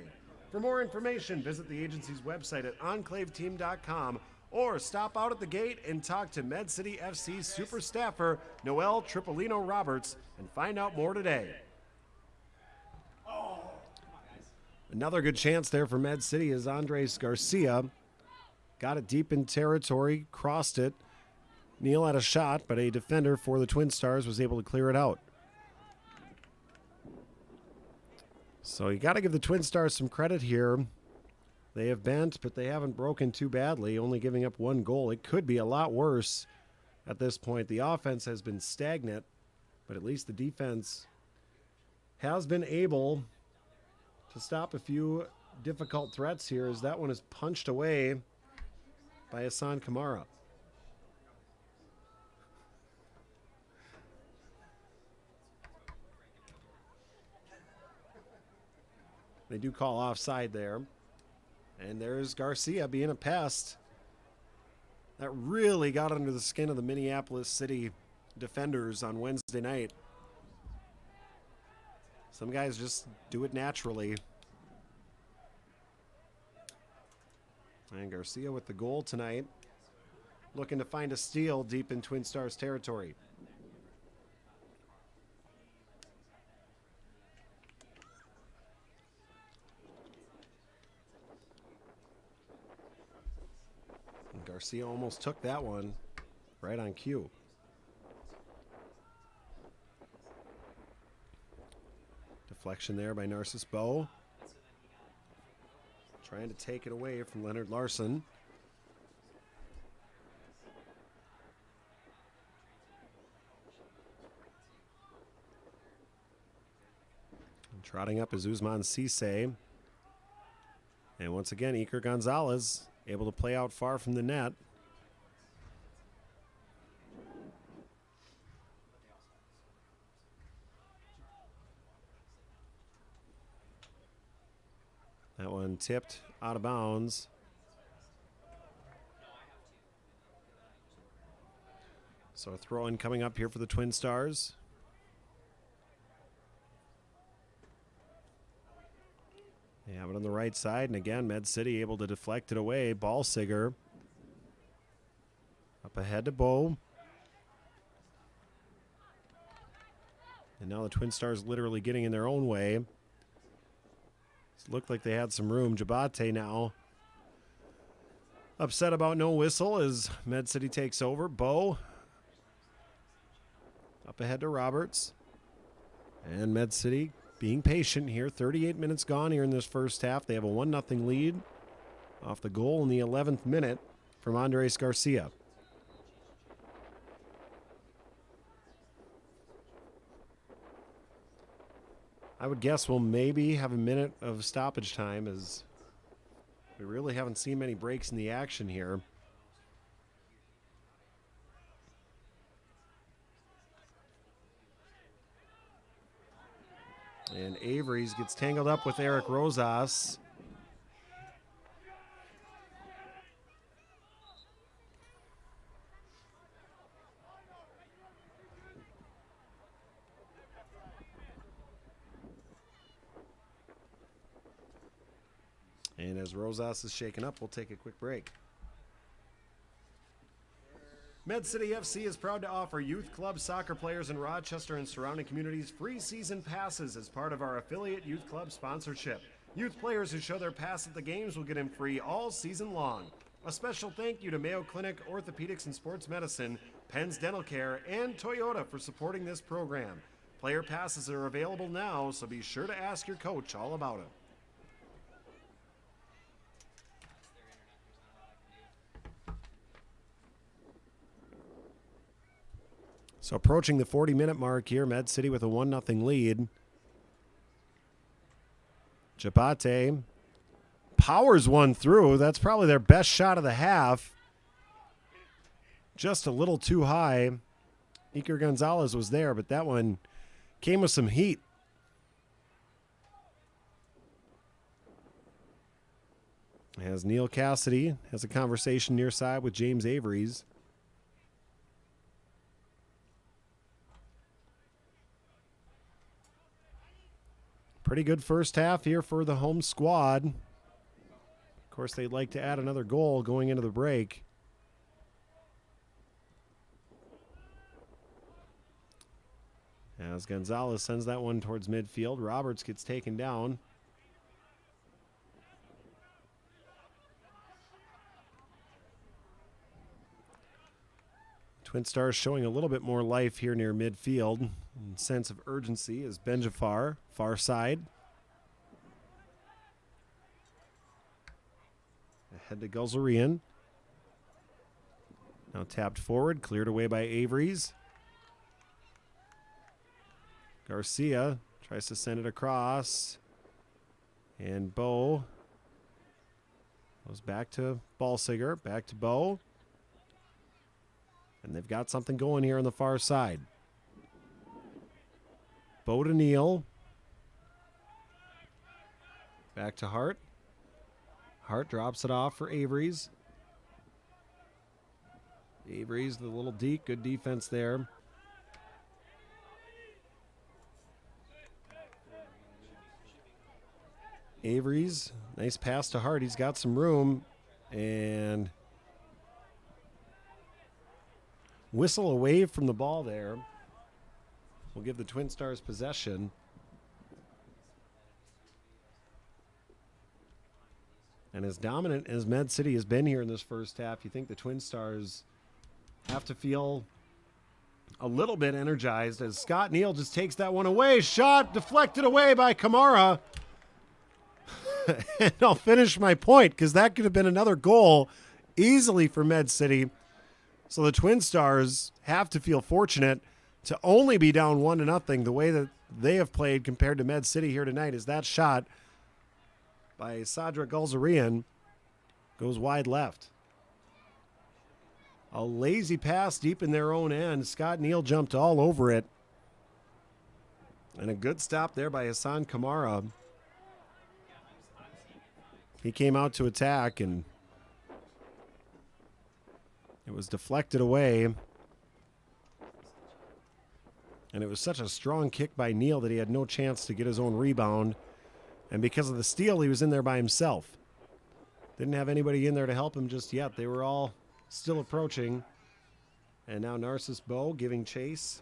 For more information, visit the agency's website at enclaveteam.com or stop out at the gate and talk to Med City FC super staffer Noel Tripolino Roberts and find out more today. Another good chance there for Med City as Andres Garcia got it deep in territory, crossed it. Neal had a shot, but a defender for the Twin Stars was able to clear it out. So you got to give the Twin Stars some credit here. They have bent, but they haven't broken too badly, only giving up 1 goal. It could be a lot worse at this point. The offense has been stagnant, but at least the defense has been able to stop a few difficult threats here as that one is punched away by Hassan Kamara. They do call offside there. And there's Garcia being a pest. That really got under the skin of the Minneapolis City defenders on Wednesday night. Some guys just do it naturally. And Garcia with the goal tonight, looking to find a steal deep in Twin Stars territory. Garcia almost took that one right on cue. Deflection there by Narcissus Bow. Trying to take it away from Leonard Larson. And trotting up is Usman Cisse. And once again, Iker Gonzalez able to play out far from the net. That one tipped out of bounds. So a throw-in coming up here for the Twin Stars. They have it Out on the right side, and again, Med City able to deflect it away. Ballsiger up ahead to Bo. And now the TwinStars literally getting in their own way. It looked like they had some room. Jabate now upset about no whistle as Med City takes over. Bo up ahead to Roberts. And Med City being patient here. 38 minutes gone here in this first half. They have a 1-0 lead off the goal in the 11th minute from Andres Garcia. I would guess we'll maybe have a minute of stoppage time, as we really haven't seen many breaks in the action here. And Avery's gets tangled up with Eric Rosas. And as Rosas is shaken up, we'll take a quick break. Med City FC is proud to offer youth club soccer players in Rochester and surrounding communities free season passes as part of our affiliate youth club sponsorship. Youth players who show their pass at the games will get them free all season long. A special thank you to Mayo Clinic, Orthopedics and Sports Medicine, Penn's Dental Care, and Toyota for supporting this program. Player passes are available now, so be sure to ask your coach all about it. So approaching the 40-minute mark here, Med City with a 1-0 lead. Jabate powers one through. That's probably their best shot of the half. Just a little too high. Iker Gonzalez was there, but that one came with some heat. As Neil Cassidy has a conversation near side with James Avery's. Pretty good first half here for the home squad. Of course, they'd like to add another goal going into the break. As Gonzalez sends that one towards midfield, Roberts gets taken down. TwinStars showing a little bit more life here near midfield. And sense of urgency as Ben Jafar, far side. Ahead to Gulzarian. Now tapped forward, cleared away by Avery's. Garcia tries to send it across. And Bo goes back to Ballsiger, back to Bo. And they've got something going here on the far side. Bo to Neal. Back to Hart. Hart drops it off for Avery's. Avery's the little deke. Good defense there. Avery's. Nice pass to Hart. He's got some room. And whistle away from the ball there. We'll give the TwinStars possession. And as dominant as Med City has been here in this first half, you think the TwinStars have to feel a little bit energized as Scott Neal just takes that one away. Shot deflected away by Kamara. And I'll finish my point because that could have been another goal easily for Med City. So the TwinStars have to feel fortunate to only be down 1-0 the way that they have played compared to Med City here tonight. Is that shot by Sadra Gulzarian goes wide left. A lazy pass deep in their own end. Scott Neal jumped all over it. And a good stop there by Hassan Kamara. He came out to attack and it was deflected away. And it was such a strong kick by Neal that he had no chance to get his own rebound. And because of the steal, he was in there by himself. Didn't have anybody in there to help him just yet. They were all still approaching. And now Narcissus Bow giving chase.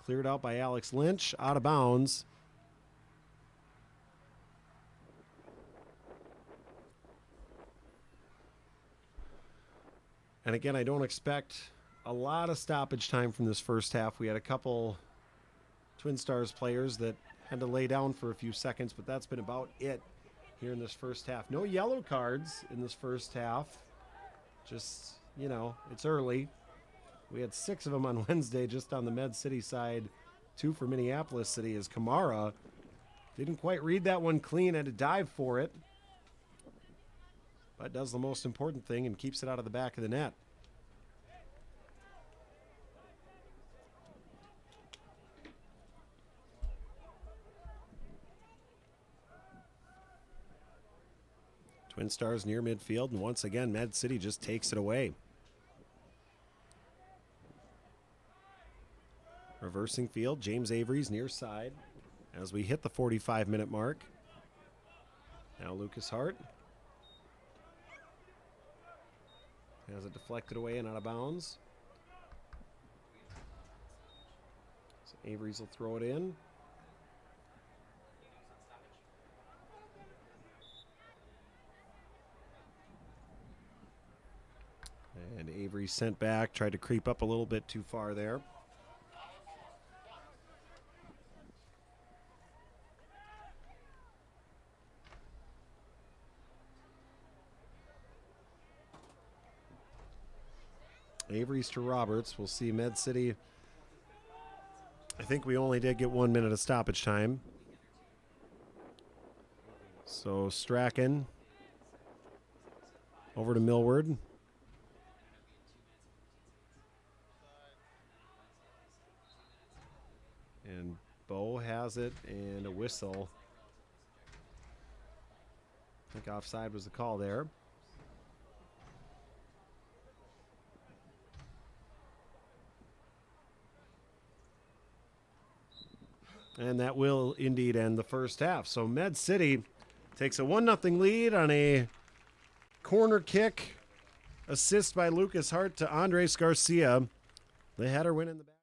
Cleared out by Alex Lynch. Out of bounds. And again, I don't expect a lot of stoppage time from this first half. We had a couple TwinStars players that had to lay down for a few seconds, but that's been about it here in this first half. No yellow cards in this first half. Just, you know, it's early. We had 6 of them on Wednesday just on the Med City side. 2 for Minneapolis City as Kamara didn't quite read that one clean, had to dive for it. But does the most important thing and keeps it out of the back of the net. TwinStars near midfield, and once again, Med City just takes it away. Reversing field, James Avery's near side as we hit the 45-minute mark. Now Lucas Hart has it deflected away and out of bounds. So Avery's will throw it in. And Avery sent back, tried to creep up a little bit too far there. Avery's to Roberts. We'll see Med City. I think we only did get 1 minute of stoppage time. So Strachan over to Millward. And Bo has it and a whistle. I think offside was the call there. And that will indeed end the first half. So Med City takes a 1-0 lead on a corner kick. Assist by Lucas Hart to Andres Garcia. The header win in the back.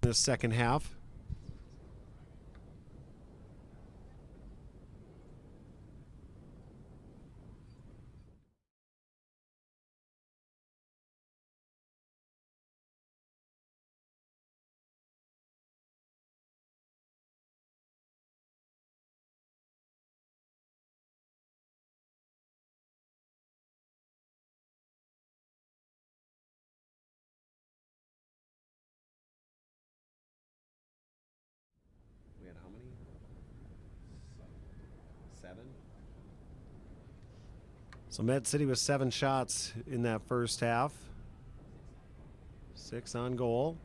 this second half. We had how many? 7. So Med City with 7 shots in that first half. 6 on goal.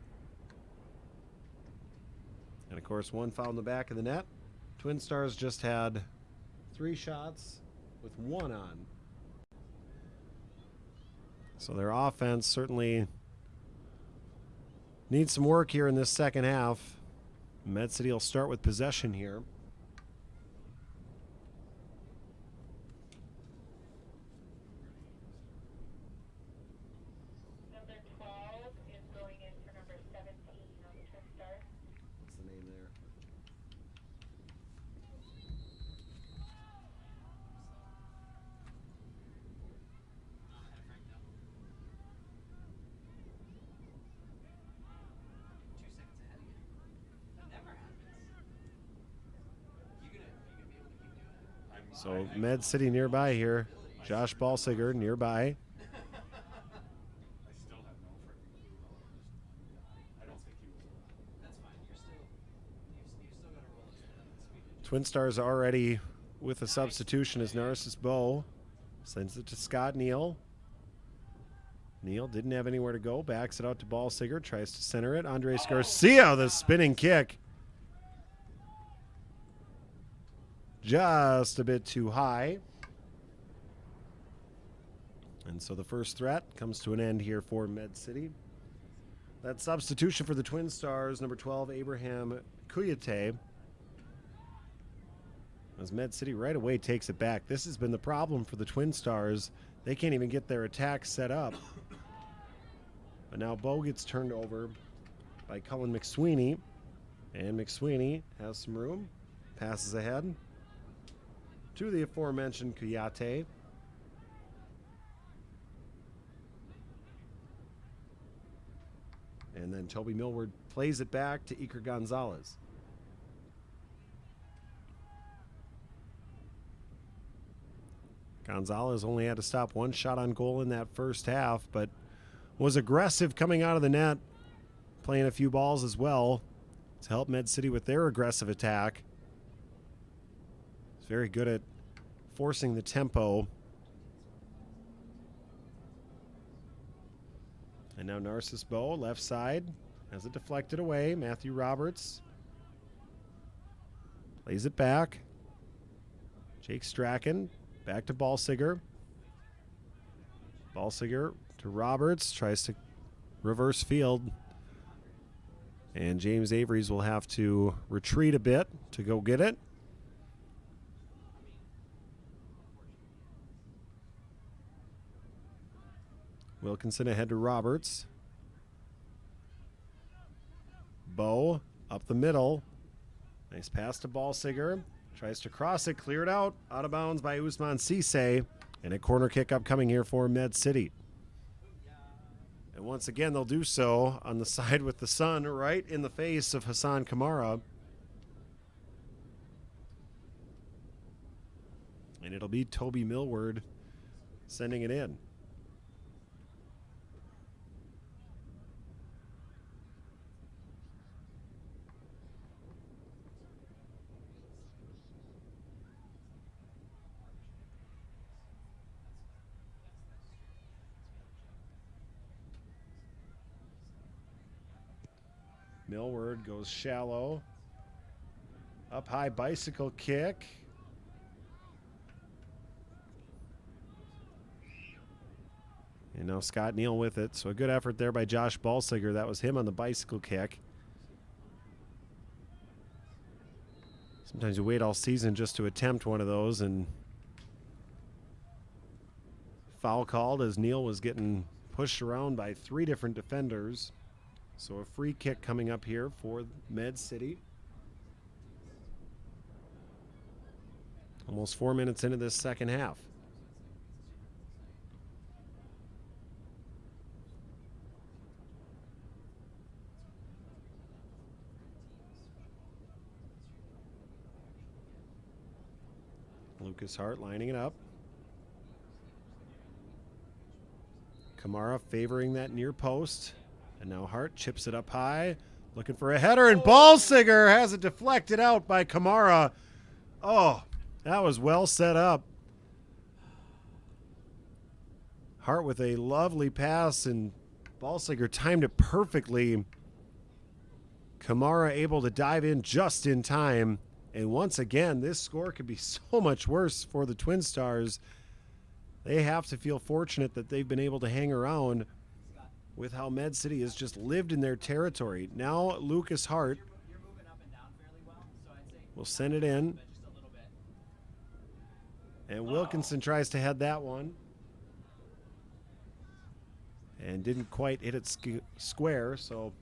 And of course, 1 foul in the back of the net. TwinStars just had 3 shots with 1 on. So their offense certainly needs some work here in this second half. Med City will start with possession here. Number 12 is going in for number 17 on the TwinStars. What's the name there? So Med City nearby here. Josh Balsiger nearby. TwinStars already with a substitution as Narcissus Bow sends it to Scott Neal. Neal didn't have anywhere to go. Backs it out to Balsiger. Tries to center it. Andres Garcia, the spinning kick. Just a bit too high. And so the first threat comes to an end here for Med City. That substitution for the TwinStars, number 12, Abraham Kuyate. As Med City right away takes it back. This has been the problem for the TwinStars. They can't even get their attack set up. But now Bo gets turned over by Cullen McSweeney. And McSweeney has some room. Passes ahead to the aforementioned Kuyate. And then Toby Millward plays it back to Iker Gonzalez. Gonzalez only had to stop 1 shot on goal in that first half, but was aggressive coming out of the net, playing a few balls as well to help Med City with their aggressive attack. He's very good at forcing the tempo. And now Narcissus Bow, left side, has it deflected away. Matthew Roberts plays it back. Jake Strachan back to Balsiger. Balsiger to Roberts, tries to reverse field. And James Avery's will have to retreat a bit to go get it. Wilkinson ahead to Roberts. Bow up the middle. Nice pass to Balsiger. Tries to cross it, cleared out of bounds by Usman Cisse. And a corner kick upcoming here for Med City. And once again, they'll do so on the side with the sun right in the face of Hassan Kamara. And it'll be Toby Millward sending it in. Millward goes shallow. Up high bicycle kick. And now Scott Neal with it. So a good effort there by Josh Balsiger. That was him on the bicycle kick. Sometimes you wait all season just to attempt one of those, and foul called as Neal was getting pushed around by 3 different defenders. So a free kick coming up here for Med City. Almost 4 minutes into this second half. Lucas Hart lining it up. Kamara favoring that near post. And now Hart chips it up high. Looking for a header, and Ballsiger has it deflected out by Kamara. Oh, that was well set up. Hart with a lovely pass, and Ballsiger timed it perfectly. Kamara able to dive in just in time. And once again, this score could be so much worse for the TwinStars. They have to feel fortunate that they've been able to hang around with how Med City has just lived in their territory. Now Lucas Hart will send it in. And Wilkinson tries to head that one. And didn't quite hit it square, so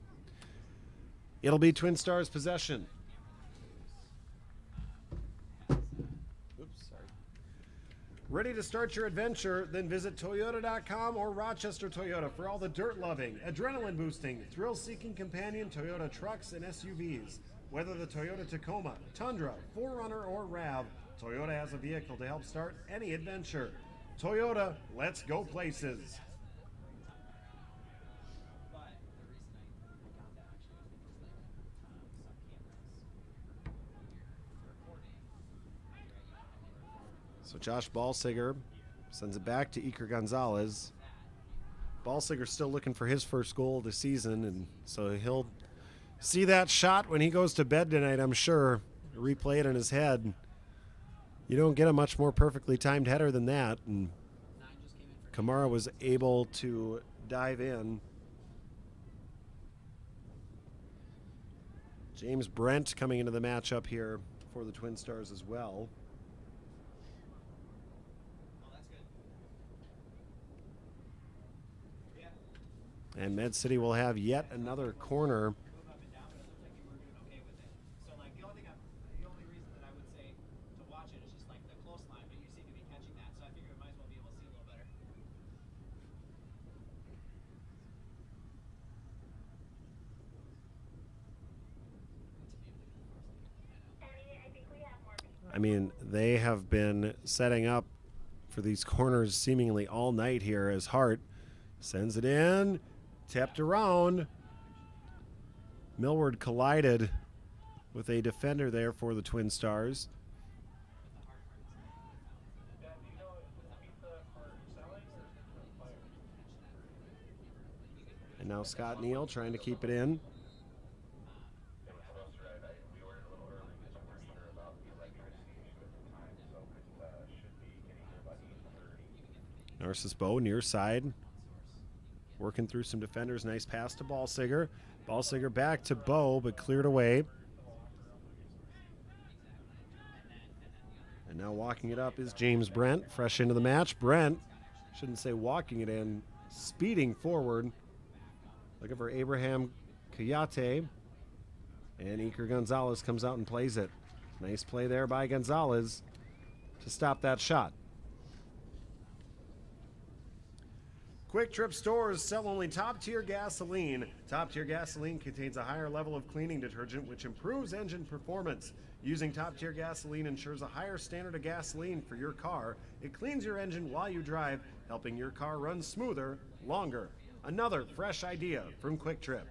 it'll be TwinStars possession. Ready to start your adventure? Then visit Toyota.com or Rochester Toyota for all the dirt-loving, adrenaline-boosting, thrill-seeking companion Toyota trucks and SUVs. Whether the Toyota Tacoma, Tundra, 4Runner, or RAV, Toyota has a vehicle to help start any adventure. Toyota, let's go places. So Josh Ballsiger sends it back to Iker Gonzalez. Ballsiger's still looking for his first goal of the season, and so he'll see that shot when he goes to bed tonight, I'm sure. Replay it in his head. You don't get a much more perfectly timed header than that, and Kamara was able to dive in. James Brent coming into the matchup here for the TwinStars as well. And Med City will have yet another corner. I mean, they have been setting up for these corners seemingly all night here as Hart sends it in. Tapped around. Millward collided with a defender there for the TwinStars. And now Scott Neal trying to keep it in. Narcissus Bow near side. Working through some defenders. Nice pass to Ballsiger. Ballsiger back to Bow, but cleared away. And now walking it up is James Brent, fresh into the match. Brent, shouldn't say walking it in, speeding forward. Looking for Abraham Kayate. And Iker Gonzalez comes out and plays it. Nice play there by Gonzalez to stop that shot. Quick Trip stores sell only top-tier gasoline. Top-tier gasoline contains a higher level of cleaning detergent, which improves engine performance. Using top-tier gasoline ensures a higher standard of gasoline for your car. It cleans your engine while you drive, helping your car run smoother, longer. Another fresh idea from Quick Trip.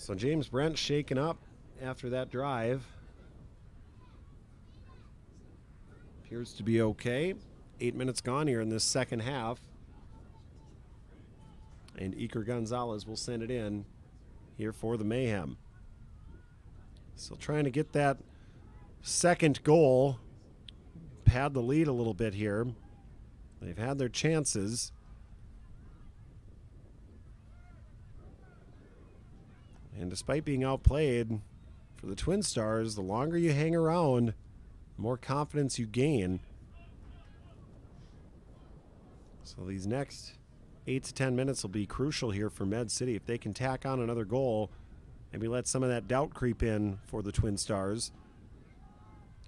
So James Brent shaken up after that drive. Appears to be okay. 8 minutes gone here in this second half. And Iker Gonzalez will send it in here for the Mayhem. Still trying to get that second goal. Pad the lead a little bit here. They've had their chances. And despite being outplayed for the TwinStars, the longer you hang around, the more confidence you gain. So these next 8 to 10 minutes will be crucial here for Med City. If they can tack on another goal, maybe let some of that doubt creep in for the TwinStars.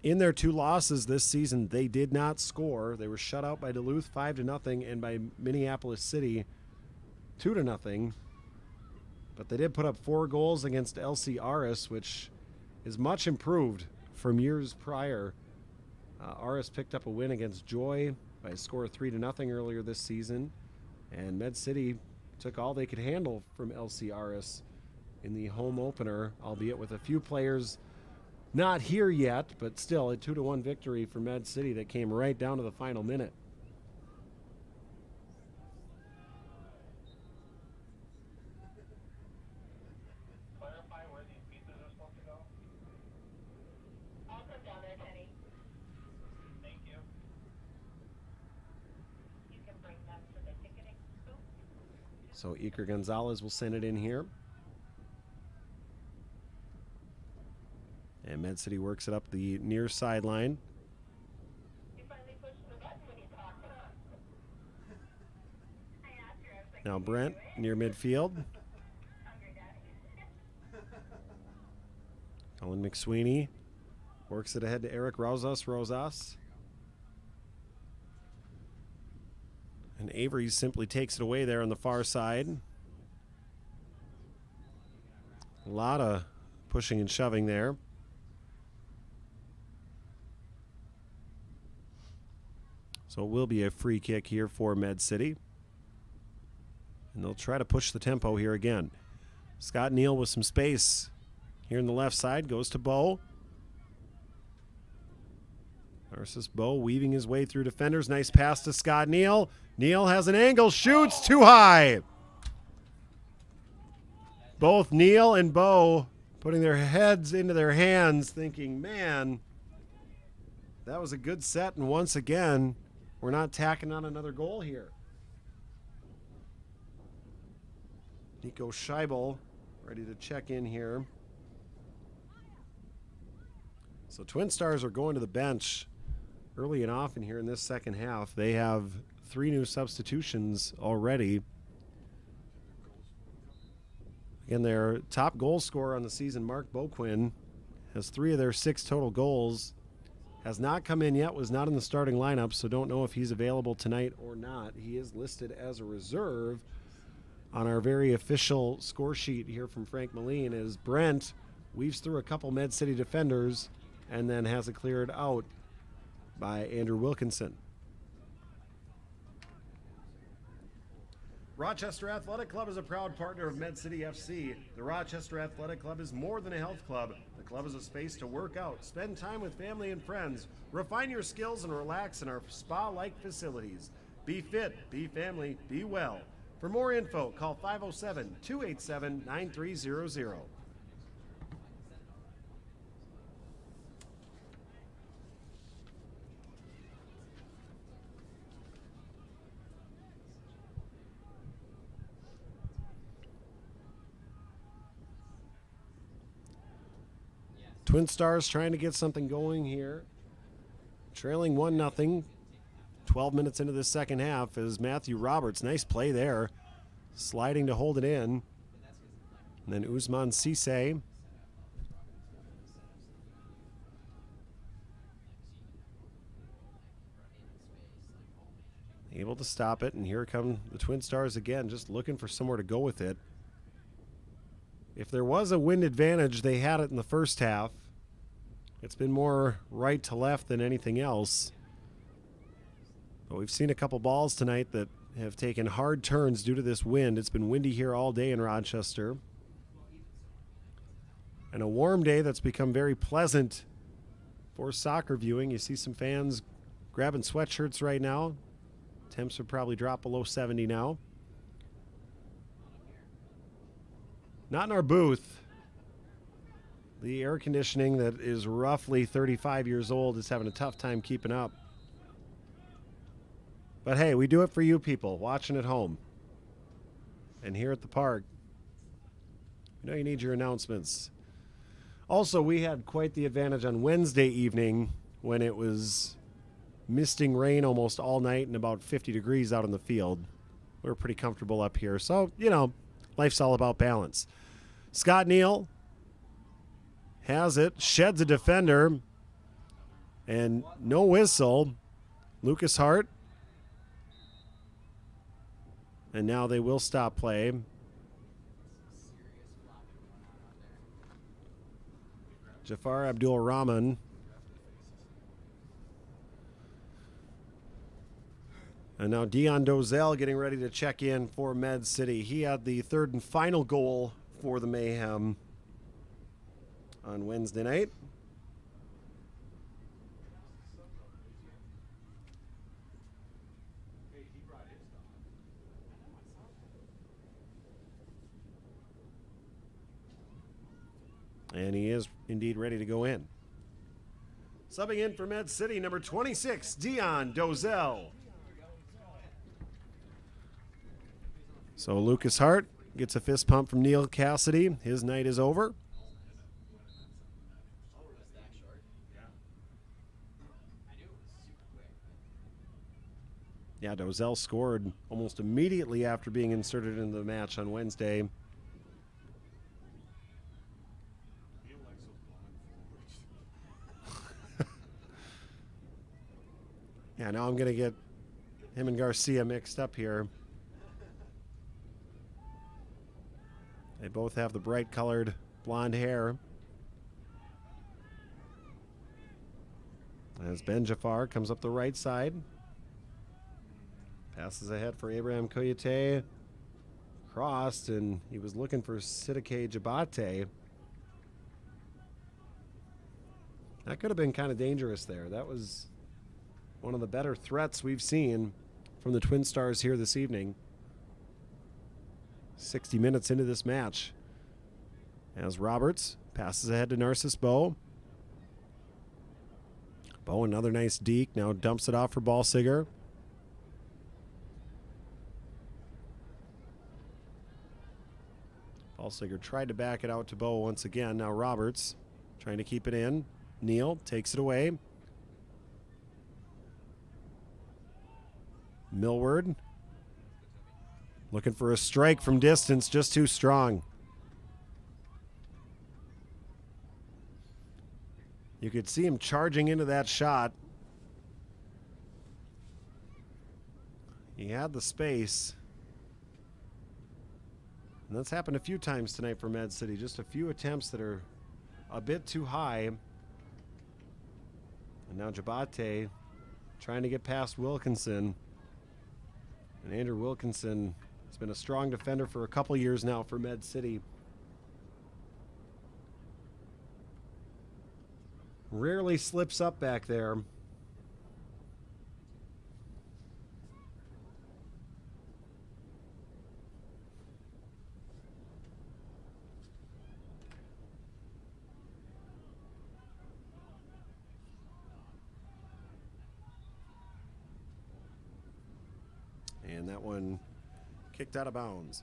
In their 2 losses this season, they did not score. They were shut out by Duluth 5-0 and by Minneapolis City 2-0. But they did put up 4 goals against LC Aris, which is much improved from years prior. Aris picked up a win against Joy by a score of 3-0 earlier this season. And Med City took all they could handle from LC Aris in the home opener, albeit with a few players not here yet, but still a 2-1 victory for Med City that came right down to the final minute. Clarify where these pizzas are supposed to go? I'll come down there, Kenny. Thank you. You can bring them for the ticketing booth. So Iker Gonzalez will send it in here. And Med City works it up the near sideline. You finally pushed the button when you talked, huh? I asked her, I was like, Now Brent near midfield. hungry, Daddy. Colin McSweeney works it ahead to Eric Rosas. And Avery simply takes it away there on the far side. A lot of pushing and shoving there. So it will be a free kick here for Med City. And they'll try to push the tempo here again. Scott Neal with some space here in the left side. Goes to Bo. Narcissus Bo weaving his way through defenders. Nice pass to Scott Neal. Neal has an angle. Shoots too high. Both Neal and Bo putting their heads into their hands thinking, man, that was a good set. And once again, we're not tacking on another goal here. Nico Scheibel ready to check in here. So TwinStars are going to the bench early and often here in this second half. They have 3 new substitutions already. Again, their top goal scorer on the season, Mark Boquin, has 3 of their 6 total goals. Has not come in yet, was not in the starting lineup, so don't know if he's available tonight or not. He is listed as a reserve on our very official score sheet here from Frank Moline as Brent weaves through a couple Med City defenders and then has it cleared out by Andrew Wilkinson. Rochester Athletic Club is a proud partner of Med City FC. The Rochester Athletic Club is more than a health club. The club is a space to work out, spend time with family and friends, refine your skills, and relax in our spa-like facilities. Be fit, be family, be well. For more info, call 507-287-9300. TwinStars trying to get something going here. Trailing 1-0. 12 minutes into the second half is Matthew Roberts. Nice play there. Sliding to hold it in. And then Usman Cisse. Able to stop it, and here come the TwinStars again, just looking for somewhere to go with it. If there was a wind advantage, they had it in the first half. It's been more right to left than anything else. But we've seen a couple balls tonight that have taken hard turns due to this wind. It's been windy here all day in Rochester. And a warm day that's become very pleasant for soccer viewing. You see some fans grabbing sweatshirts right now. Temps would probably drop below 70 now. Not in our booth. The air conditioning that is roughly 35 years old is having a tough time keeping up. But hey, we do it for you people watching at home. And here at the park, you know you need your announcements. Also, we had quite the advantage on Wednesday evening when it was misting rain almost all night and about 50 degrees out in the field. We were pretty comfortable up here. So, life's all about balance. Scott Neal has it, sheds a defender, and no whistle. Lucas Hart. And now they will stop play. Jafar Abdul Rahman. And now Dion Dozell getting ready to check in for Med City. He had the third and final goal for the Mayhem on Wednesday night. And he is indeed ready to go in. Subbing in for Med City, number 26, Dion Dozell. So Lucas Hart gets a fist pump from Neil Cassidy. His night is over. Yeah, Dozell scored almost immediately after being inserted into the match on Wednesday. Yeah, now I'm going to get him and Garcia mixed up here. They both have the bright colored blonde hair. As Ben Jafar comes up the right side. Passes ahead for Abraham Koyate. Crossed, and he was looking for Sidike Jabate. That could have been kind of dangerous there. That was one of the better threats we've seen from the TwinStars here this evening. 60 minutes into this match. As Roberts passes ahead to Narcissus Bow. Bow, another nice deke. Now dumps it off for Ballsiger. Ballsiger tried to back it out to Bow once again. Now Roberts trying to keep it in. Neal takes it away. Millward looking for a strike from distance, just too strong. You could see him charging into that shot. He had the space. And that's happened a few times tonight for Med City. Just a few attempts that are a bit too high. And now Jabate trying to get past Wilkinson. And Andrew Wilkinson has been a strong defender for a couple years now for Med City. Rarely slips up back there. And that one kicked out of bounds.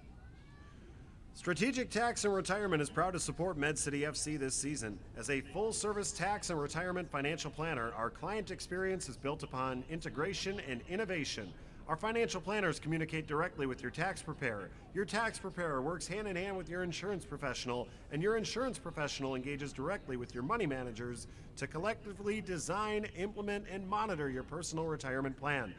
Strategic Tax and Retirement is proud to support Med City FC this season. As a full-service tax and retirement financial planner, our client experience is built upon integration and innovation. Our financial planners communicate directly with your tax preparer. Your tax preparer works hand-in-hand with your insurance professional, and your insurance professional engages directly with your money managers to collectively design, implement, and monitor your personal retirement plan.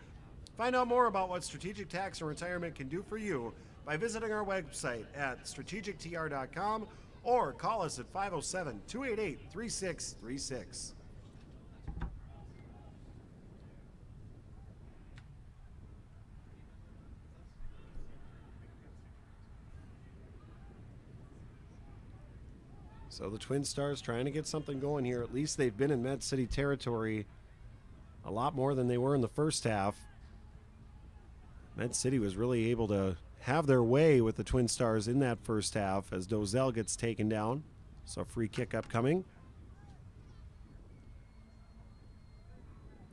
Find out more about what Strategic Tax and Retirement can do for you by visiting our website at strategictr.com or call us at 507-288-3636. So the TwinStars trying to get something going here. At least they've been in Med City territory a lot more than they were in the first half. Med City was really able to have their way with the TwinStars in that first half as Dozell gets taken down. So free kick upcoming.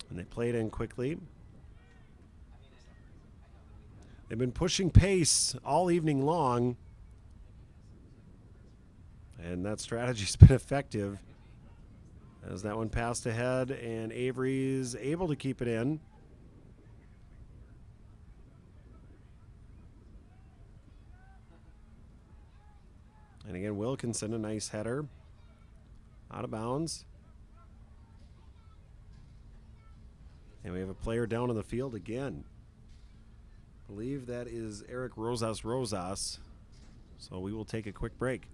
And they play it in quickly. They've been pushing pace all evening long And that strategy's been effective as that one passed ahead, and Avery's able to keep it in. And again, Wilkinson, a nice header. Out of bounds. And we have a player down on the field again. I believe that is Eric Rosas. So we will take a quick break.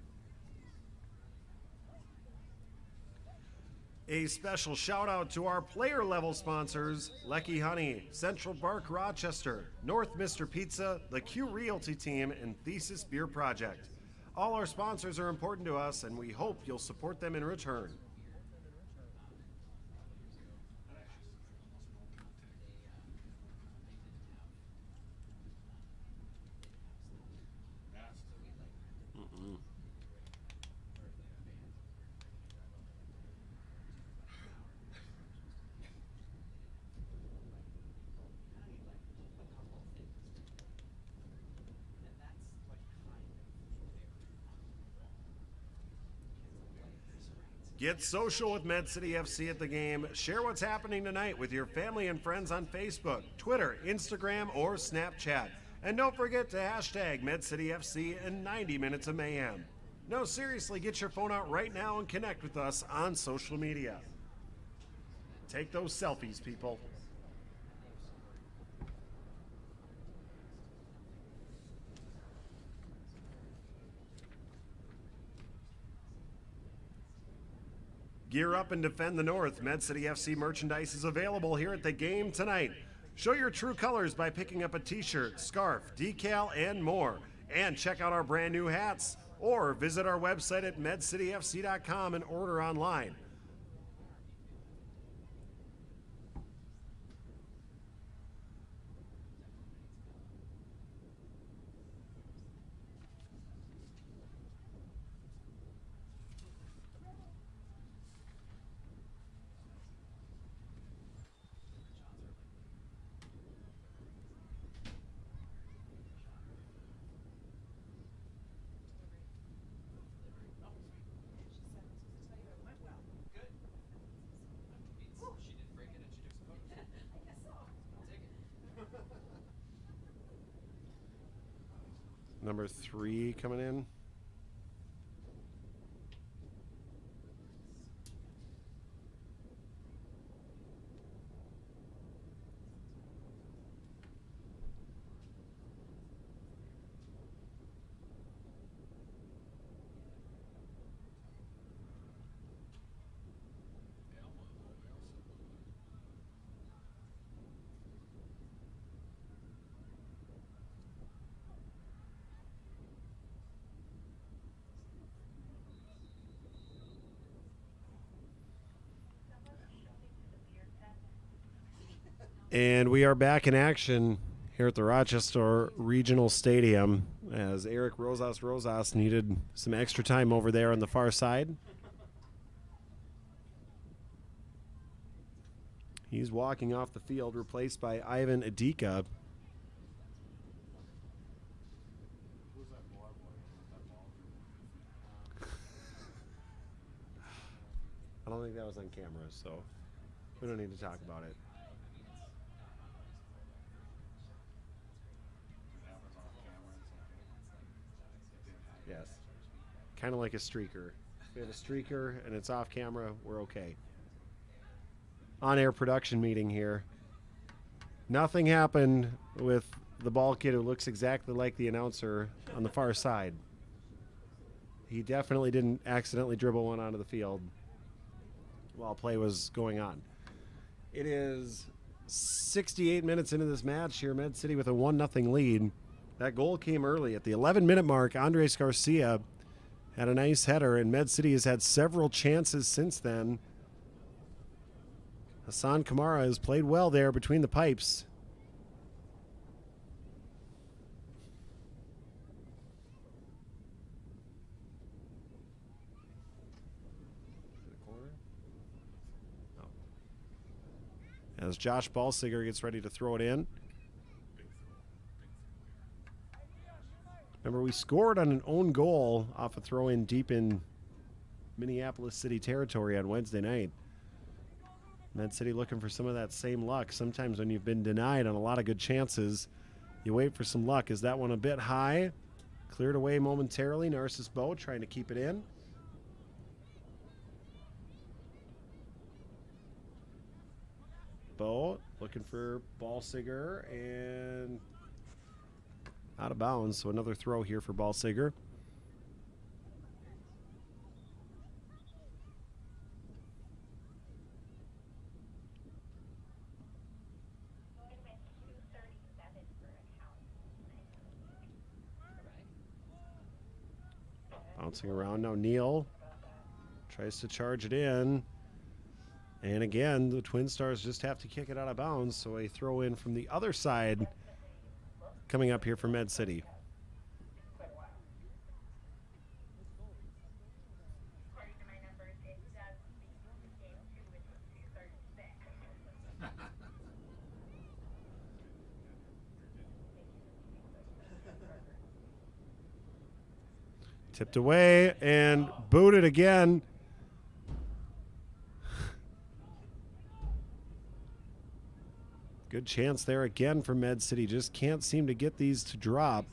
A special shout out to our player level sponsors, Lecky Honey, Central Park Rochester, North Mr. Pizza, the Q Realty Team, and Thesis Beer Project. All our sponsors are important to us, and we hope you'll support them in return. Get social with Med City FC at the game. Share what's happening tonight with your family and friends on Facebook, Twitter, Instagram, or Snapchat. And don't forget to hashtag Med City FC and 90 Minutes of Mayhem. No, seriously, get your phone out right now and connect with us on social media. Take those selfies, people. Gear up and defend the North. Med City FC merchandise is available here at the game tonight. Show your true colors by picking up a t-shirt, scarf, decal, and more. And check out our brand new hats. Or visit our website at medcityfc.com and order online. Number 3 coming in. And we are back in action here at the Rochester Regional Stadium as Eric Rosas needed some extra time over there on the far side. He's walking off the field, replaced by Ivan Adika. I don't think that was on camera, so we don't need to talk about it. Yes. Kind of like a streaker. If we have a streaker and it's off camera, we're okay. On-air production meeting here. Nothing happened with the ball kid who looks exactly like the announcer on the far side. He definitely didn't accidentally dribble one onto the field while play was going on. It is 68 minutes into this match here. Med City with a 1-0 lead. That goal came early. At the 11-minute mark, Andres Garcia had a nice header, and Med City has had several chances since then. Hassan Kamara has played well there between the pipes. As Josh Balsiger gets ready to throw it in. Remember, we scored on an own goal off a throw-in deep in Minneapolis City territory on Wednesday night. Med City looking for some of that same luck. Sometimes when you've been denied on a lot of good chances, you wait for some luck. Is that one a bit high? Cleared away momentarily. Narcissus Bow trying to keep it in. Bow looking for Ballsiger and out of bounds. So another throw here for Ballsiger. Bouncing around now, Neal tries to charge it in. And again, the TwinStars just have to kick it out of bounds, so a throw in from the other side coming up here for Med City. According to my numbers, it does the game 2, which was 236. Tipped away and booted again. Good chance there again for Med City. Just can't seem to get these to drop.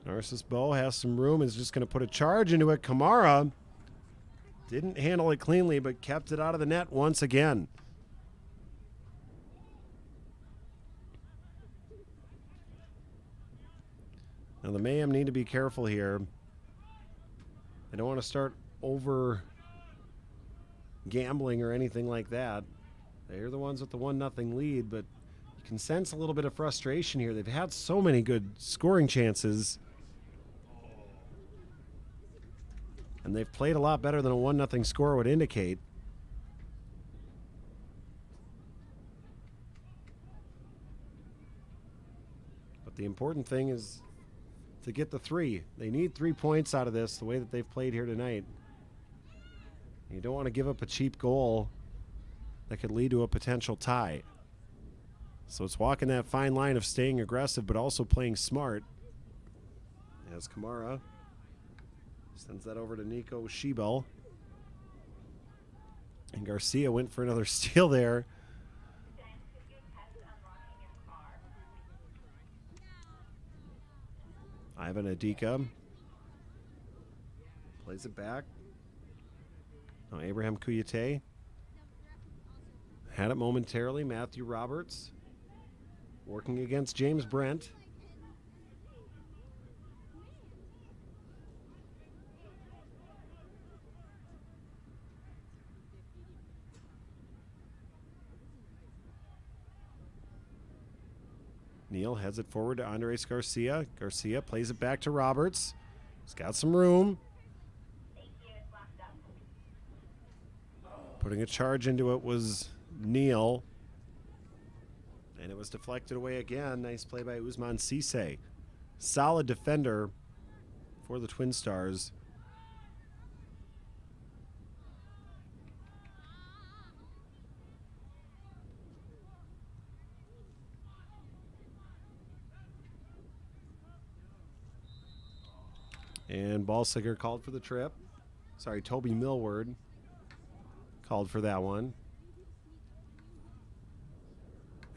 Narcissus Bow has some room, is just going to put a charge into it. Kamara didn't handle it cleanly, but kept it out of the net once again. Now the Mayhem need to be careful here. They don't want to start over gambling or anything like that. They're the ones with the 1-0 lead, but you can sense a little bit of frustration here. They've had so many good scoring chances, and they've played a lot better than a 1-0 score would indicate. But the important thing is to get the 3. They need 3 points out of this, the way that they've played here tonight. You don't want to give up a cheap goal that could lead to a potential tie. So it's walking that fine line of staying aggressive but also playing smart. As Kamara sends that over to Nico Schiebel. And Garcia went for another steal there. Ivan Adika plays it back. Now Abraham Kouyaté had it momentarily. Matthew Roberts working against James Brent. Neal heads it forward to Andres Garcia. Garcia plays it back to Roberts. He's got some room. Putting a charge into it was Neal. And it was deflected away again. Nice play by Ousmane Cisse. Solid defender for the TwinStars. And Ballsiger called for the trip. Sorry, Toby Millward called for that one.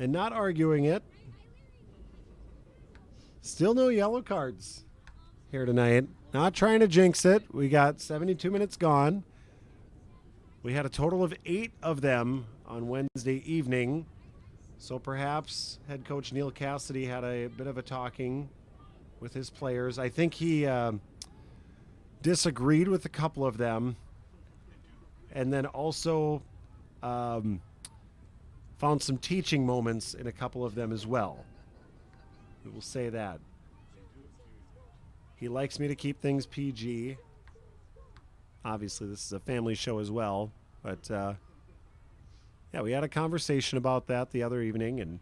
And not arguing it. Still no yellow cards here tonight. Not trying to jinx it. We got 72 minutes gone. We had a total of 8 of them on Wednesday evening. So perhaps head coach Neil Cassidy had a bit of a talking with his players. I think he disagreed with a couple of them, and then also found some teaching moments in a couple of them as well. We will say that. He likes me to keep things PG. Obviously, this is a family show as well, but yeah, we had a conversation about that the other evening, and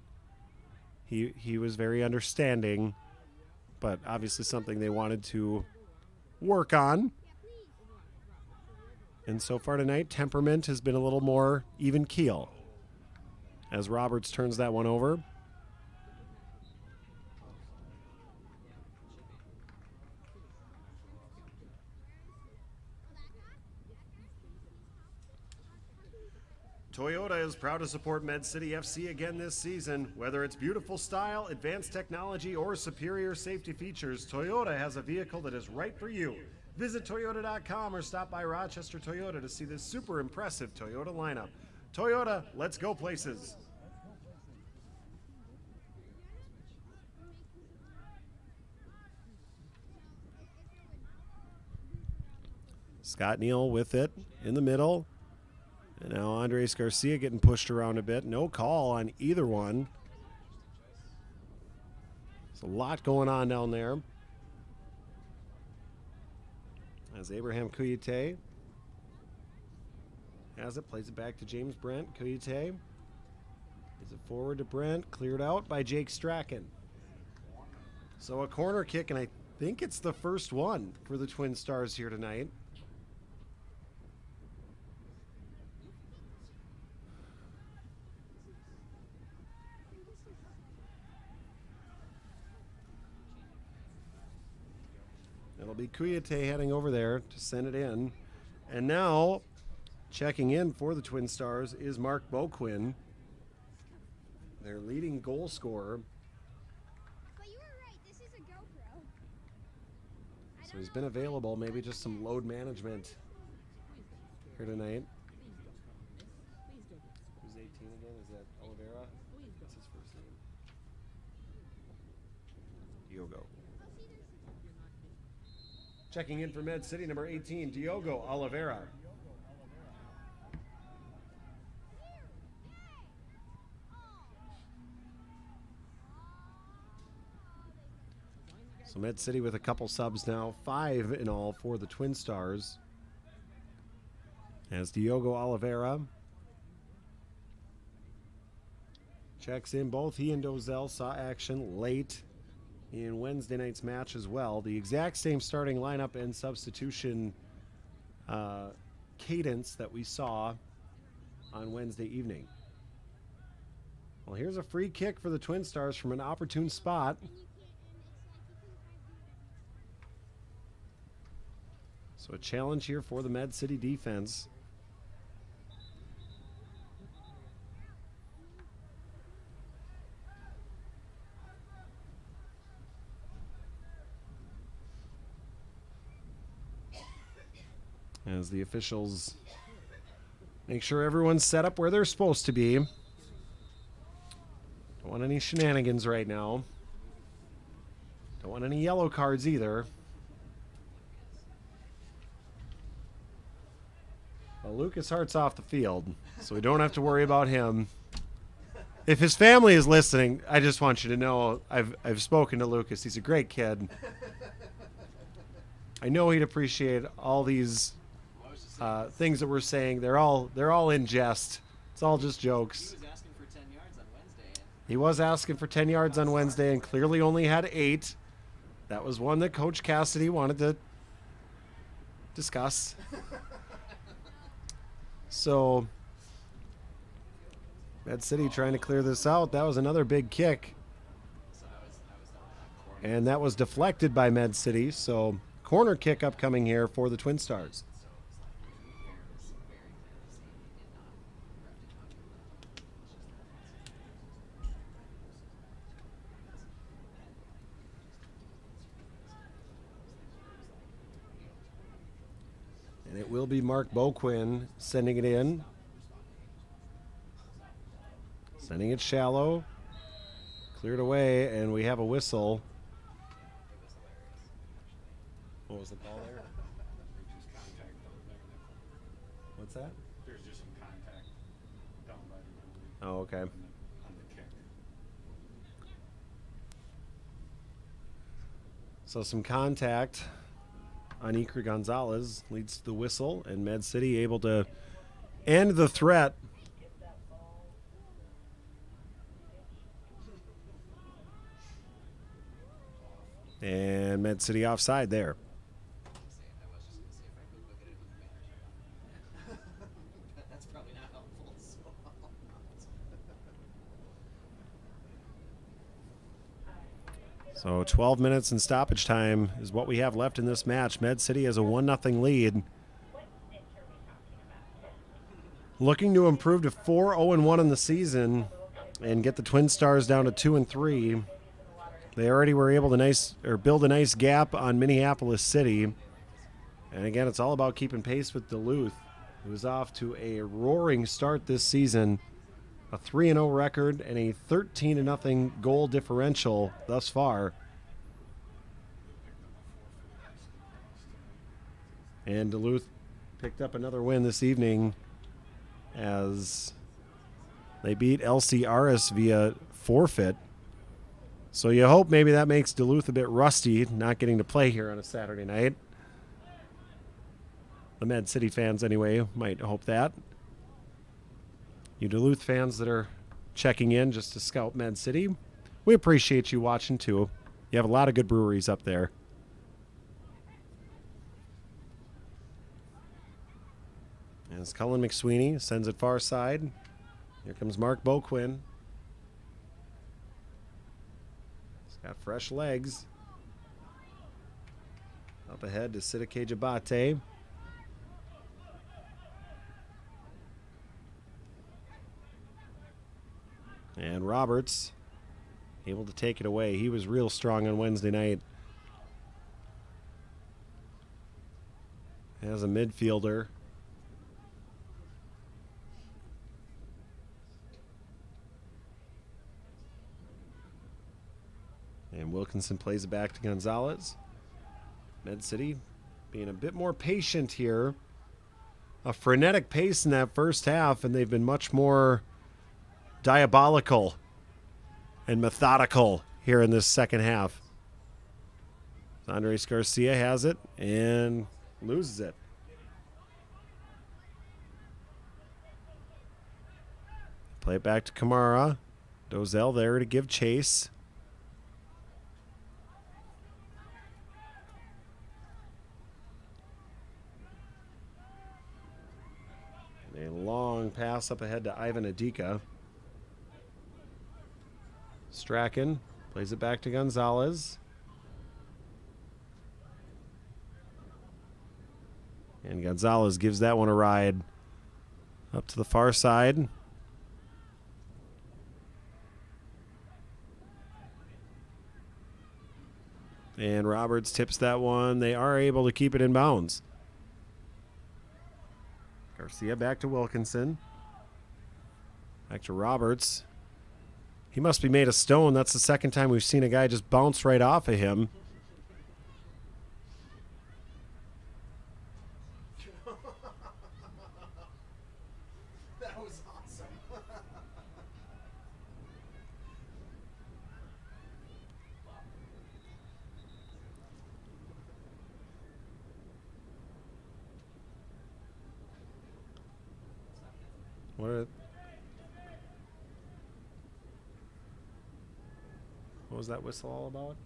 he was very understanding, but obviously something they wanted to work on. And so far tonight, temperament has been a little more even keel as Roberts turns that one over. Toyota is proud to support Med City FC again this season. Whether it's beautiful style, advanced technology, or superior safety features, Toyota has a vehicle that is right for you. Visit Toyota.com or stop by Rochester Toyota to see this super impressive Toyota lineup. Toyota, let's go places. Scott Neal with it in the middle. And now Andres Garcia getting pushed around a bit. No call on either one. There's a lot going on down there. As Abraham Kuyite has it, plays it back to James Brent. Kuyite is it forward to Brent, cleared out by Jake Strachan. So a corner kick, and I think it's the first one for the Twin Stars here tonight. It'll be Kuyate heading over there to send it in. And now, checking in for the Twin Stars is Mark Boquin, their leading goal scorer. But you were right, this is a GoPro. So he's been available, maybe just some load management here tonight. Who's 18 again? Is that Oliveira? What's his first name? Diogo. Checking in for Med City, number 18, Diogo Oliveira. So Med City with a couple subs now, 5 in all for the Twin Stars. As Diogo Oliveira checks in. Both he and Dozell saw action late in Wednesday night's match as well. The exact same starting lineup and substitution cadence that we saw on Wednesday evening. Well, here's a free kick for the Twin Stars from an opportune spot. So a challenge here for the Med City defense. As the officials make sure everyone's set up where they're supposed to be. Don't want any shenanigans right now. Don't want any yellow cards either. Well, Lucas Hart's off the field, so we don't have to worry about him. If his family is listening, I just want you to know I've spoken to Lucas. He's a great kid. I know he'd appreciate all these things that we're saying. They're all in jest. It's all just jokes. He was asking for 10 yards on Wednesday. He was asking for 10 yards on Wednesday and clearly only had 8. That was one that Coach Cassidy wanted to discuss. So, Med City trying to clear this out. That was another big kick. And that was deflected by Med City. So, corner kick upcoming here for the Twin Stars. And it will be Mark Boquin sending it in. Sending it shallow. Cleared away, and we have a whistle. What was the call there? What's that? There's just some contact down by the Oh, okay. on the kick. So some contact on Iker Gonzalez leads to the whistle, and Med City able to end the threat. And Med City offside there. That's probably not helpful. So 12 minutes in stoppage time is what we have left in this match. Med City has a 1-0 lead. looking to improve to 4-0-1 in the season and get the TwinStars down to 2-3. They already were able to build a nice gap on Minneapolis City. And again, it's all about keeping pace with Duluth, who's off to a roaring start this season. A 3-0 record and a 13-0 goal differential thus far. And Duluth picked up another win this evening as they beat LCRS via forfeit. So you hope maybe that makes Duluth a bit rusty, not getting to play here on a Saturday night. The Med City fans, anyway, might hope that. You Duluth fans that are checking in just to scout Med City, we appreciate you watching too. You have a lot of good breweries up there. As Cullen McSweeney sends it far side. Here comes Mark Boquin. He's got fresh legs. Up ahead to Sidike Jabate. And Roberts able to take it away. He was real strong on Wednesday night. As a midfielder. And Wilkinson plays it back to Gonzalez. Med City being a bit more patient here. A frenetic pace in that first half, and they've been much more diabolical and methodical here in this second half. Andres Garcia has it and loses it. Play it back to Kamara. Dozell there to give chase. A long pass up ahead to Ivan Adika. Strachan plays it back to Gonzalez. And Gonzalez gives that one a ride up to the far side. And Roberts tips that one. They are able to keep it in bounds. Garcia back to Wilkinson. Back to Roberts. He must be made of stone. That's the second time we've seen a guy just bounce right off of him. That was awesome. What was that whistle all about?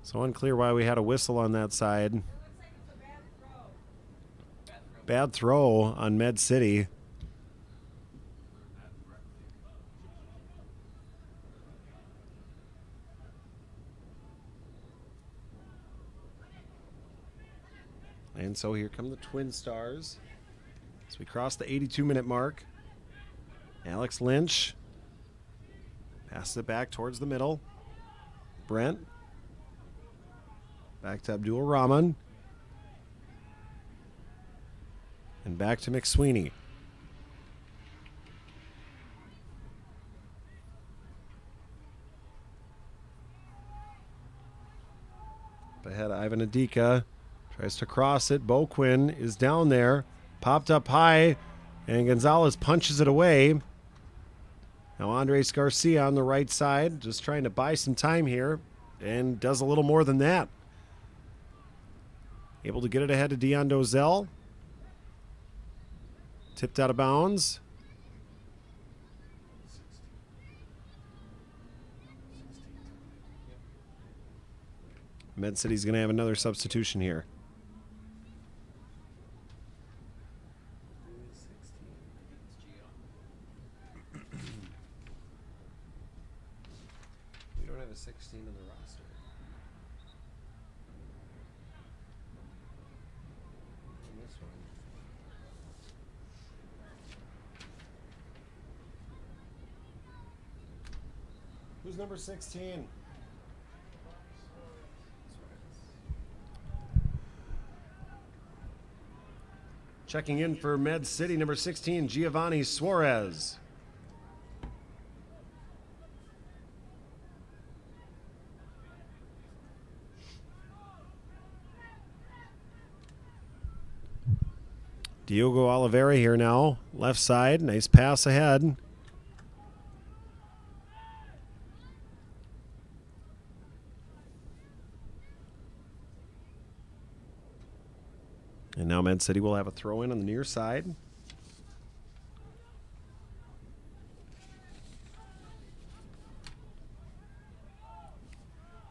So unclear why we had a whistle on that side. Bad throw on Med City. And so here come the TwinStars. As we cross the 82-minute mark. Alex Lynch passes it back towards the middle. Brent. Back to Abdul Rahman. And back to McSweeney. Up ahead, Ivan Adika tries to cross it. Boquin is down there. Popped up high. And Gonzalez punches it away. Now Andres Garcia on the right side, just trying to buy some time here, and does a little more than that. Able to get it ahead to Dion Dozell. Tipped out of bounds. Med City's going to have another substitution here. We don't have a 16 in the roster. On this one. Who's number 16? Checking in for Med City, number 16, Giovanni Suarez. Diogo Oliveira here now, left side, nice pass ahead. And now Med City will have a throw in on the near side.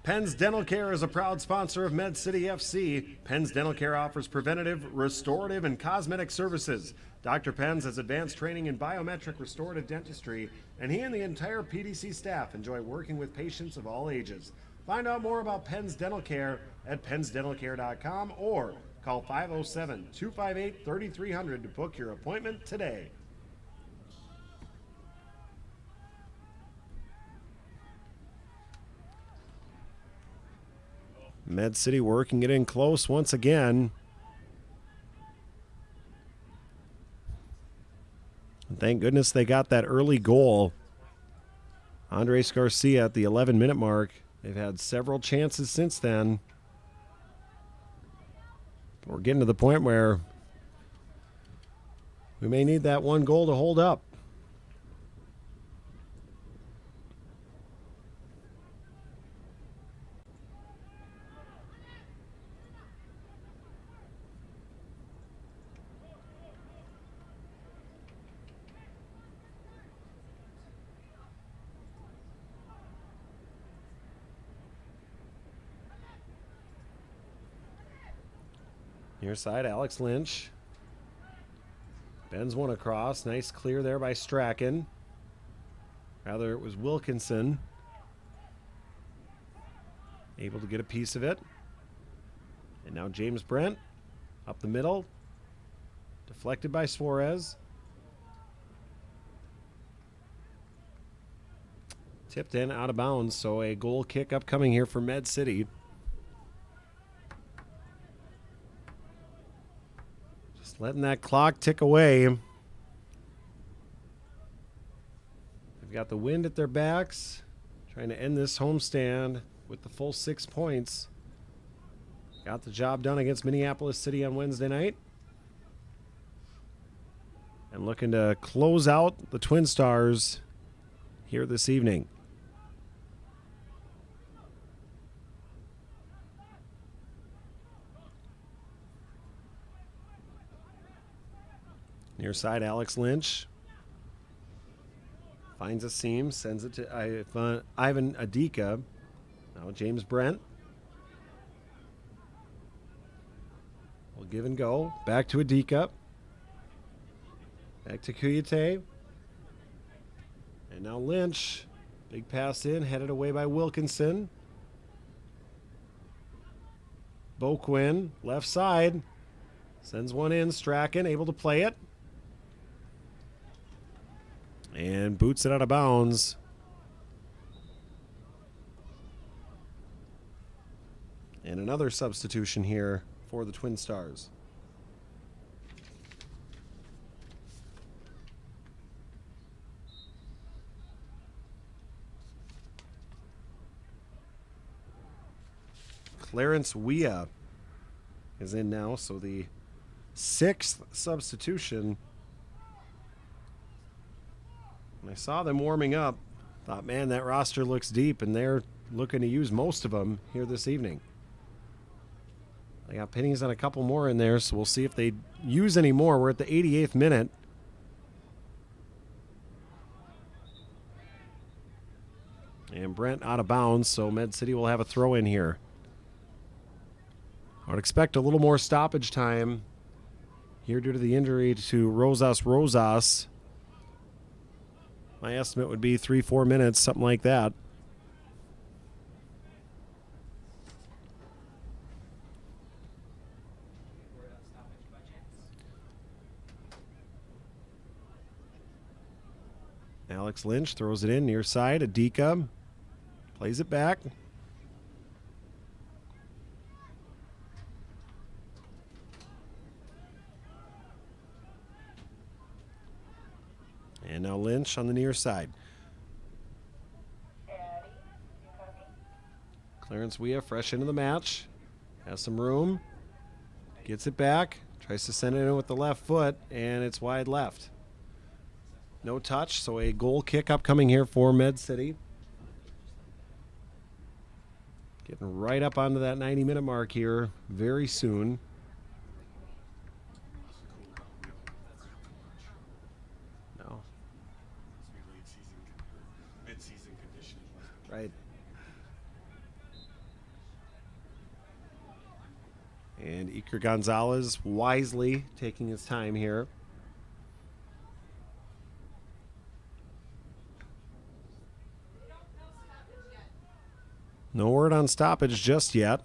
Penn's Dental Care is a proud sponsor of Med City FC. Penn's Dental Care offers preventative, restorative, and cosmetic services. Dr. Penn's has advanced training in biometric restorative dentistry, and he and the entire PDC staff enjoy working with patients of all ages. Find out more about Penn's Dental Care at pennsdentalcare.com or call 507-258-3300 to book your appointment today. Med City working it in close once again. And thank goodness they got that early goal. Andres Garcia at the 11-minute mark. They've had several chances since then. But we're getting to the point where we may need that one goal to hold up. Near side, Alex Lynch. Bends one across. Nice clear there by Strachan. Rather, it was Wilkinson. Able to get a piece of it. And now James Brent up the middle. Deflected by Suarez. Tipped in, out of bounds. So a goal kick upcoming here for Med City. Letting that clock tick away. They've got the wind at their backs, trying to end this homestand with the full 6 points. Got the job done against Minneapolis City on Wednesday night. And looking to close out the TwinStars here this evening. Near side, Alex Lynch finds a seam, sends it to Ivan Adika. Now James Brent. Will give and go. Back to Adika. Back to Kuyate. And now Lynch. Big pass in, headed away by Wilkinson. Boquin, left side. Sends one in. Strachan able to play it. And boots it out of bounds. And another substitution here for the TwinStars. Clarence Weah is in now, so the 6th substitution. When I saw them warming up, thought, man, that roster looks deep, and they're looking to use most of them here this evening. They got pennies on a couple more in there, so we'll see if they use any more. We're at the 88th minute. And Brent out of bounds, so Med City will have a throw in here. I would expect a little more stoppage time here due to the injury to Rosas. My estimate would be 3-4 minutes, something like that. Alex Lynch throws it in near side. Adika Plays it back. And now Lynch on the near side. Clarence Weah fresh into the match. Has some room. Gets it back. Tries to send it in with the left foot, and it's wide left. No touch, so a goal kick upcoming here for Med City. Getting right up onto that 90-minute mark here very soon. No. Mid-season conditioning. Right. And Iker Gonzalez wisely taking his time here. No word on stoppage just yet.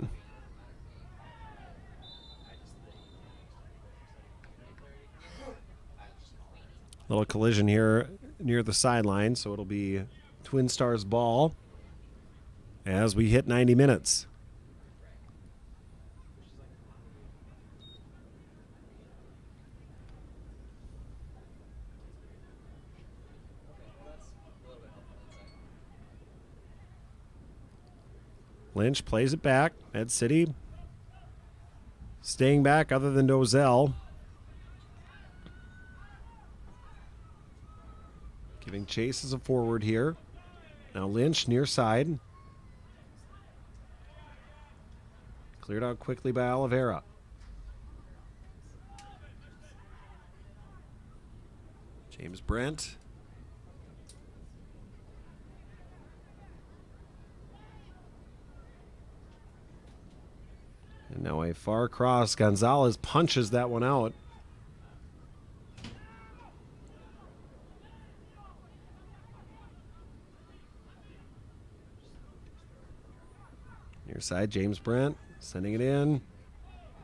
Little collision here near the sideline, so it'll be TwinStars ball as we hit 90 minutes. Lynch plays it back. Med City staying back other than Dozell. Giving chase as a forward here. Now Lynch near side. Cleared out quickly by Oliveira. James Brent. And now a far cross. Gonzalez punches that one out. Near side, James Brent sending it in.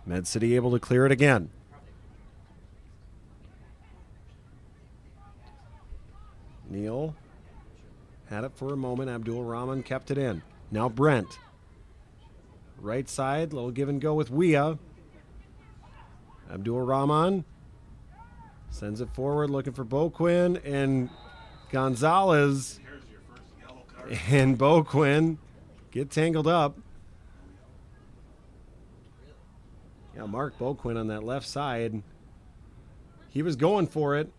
Med City able to clear it again. Neal had it for a moment. Abdul Rahman kept it in. Now Brent. Right side, little give and go with Weah. Abdul Rahman sends it forward, looking for Boquin, and Gonzalez and Boquin get tangled up. Yeah, Mark Boquin on that left side. He was going for it.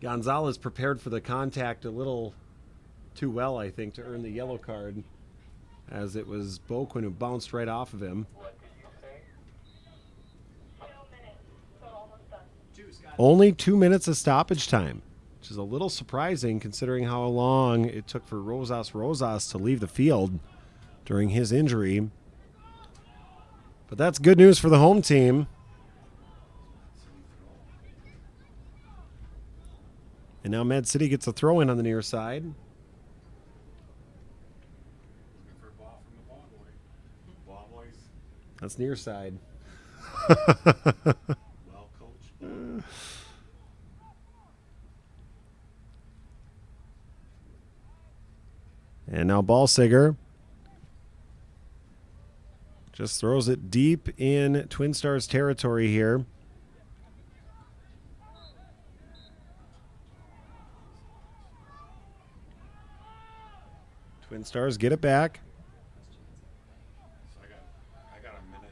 Gonzalez prepared for the contact a little too well, I think, to earn the yellow card, as it was Boquin who bounced right off of him. Only 2 minutes of stoppage time, which is a little surprising considering how long it took for Rosas to leave the field during his injury. But that's good news for the home team. And now Med City gets a throw in on the near side. That's near side. Well coached. And now Ballsiger just throws it deep in TwinStars territory here. TwinStars get it back. So I got a minute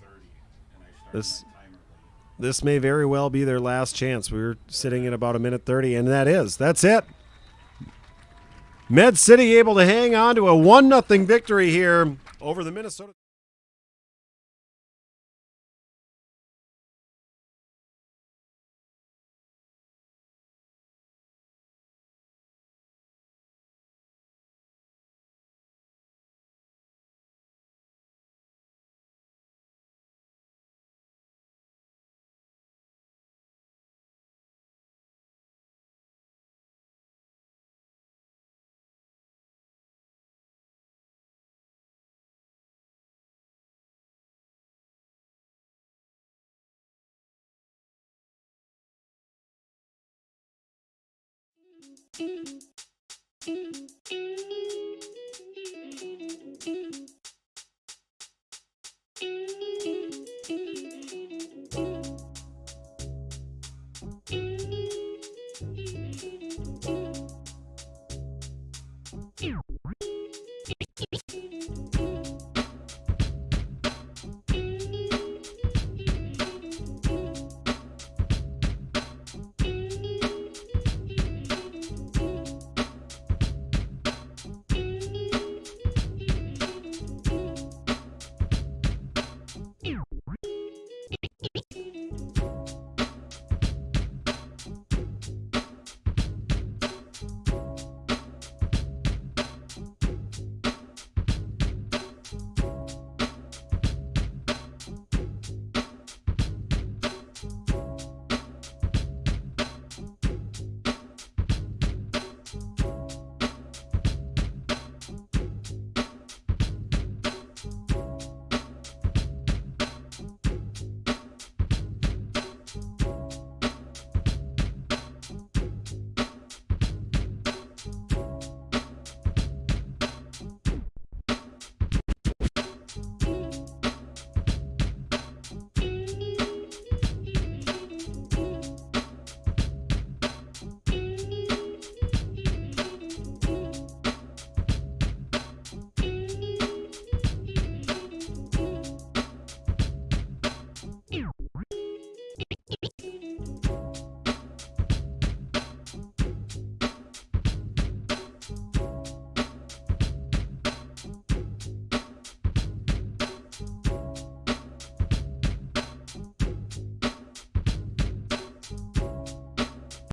30, and I started my timer late. This may very well be their last chance. We were sitting at about a minute 30, and that's it. Med City able to hang on to a 1-0 victory here over the Minnesota. Thank you.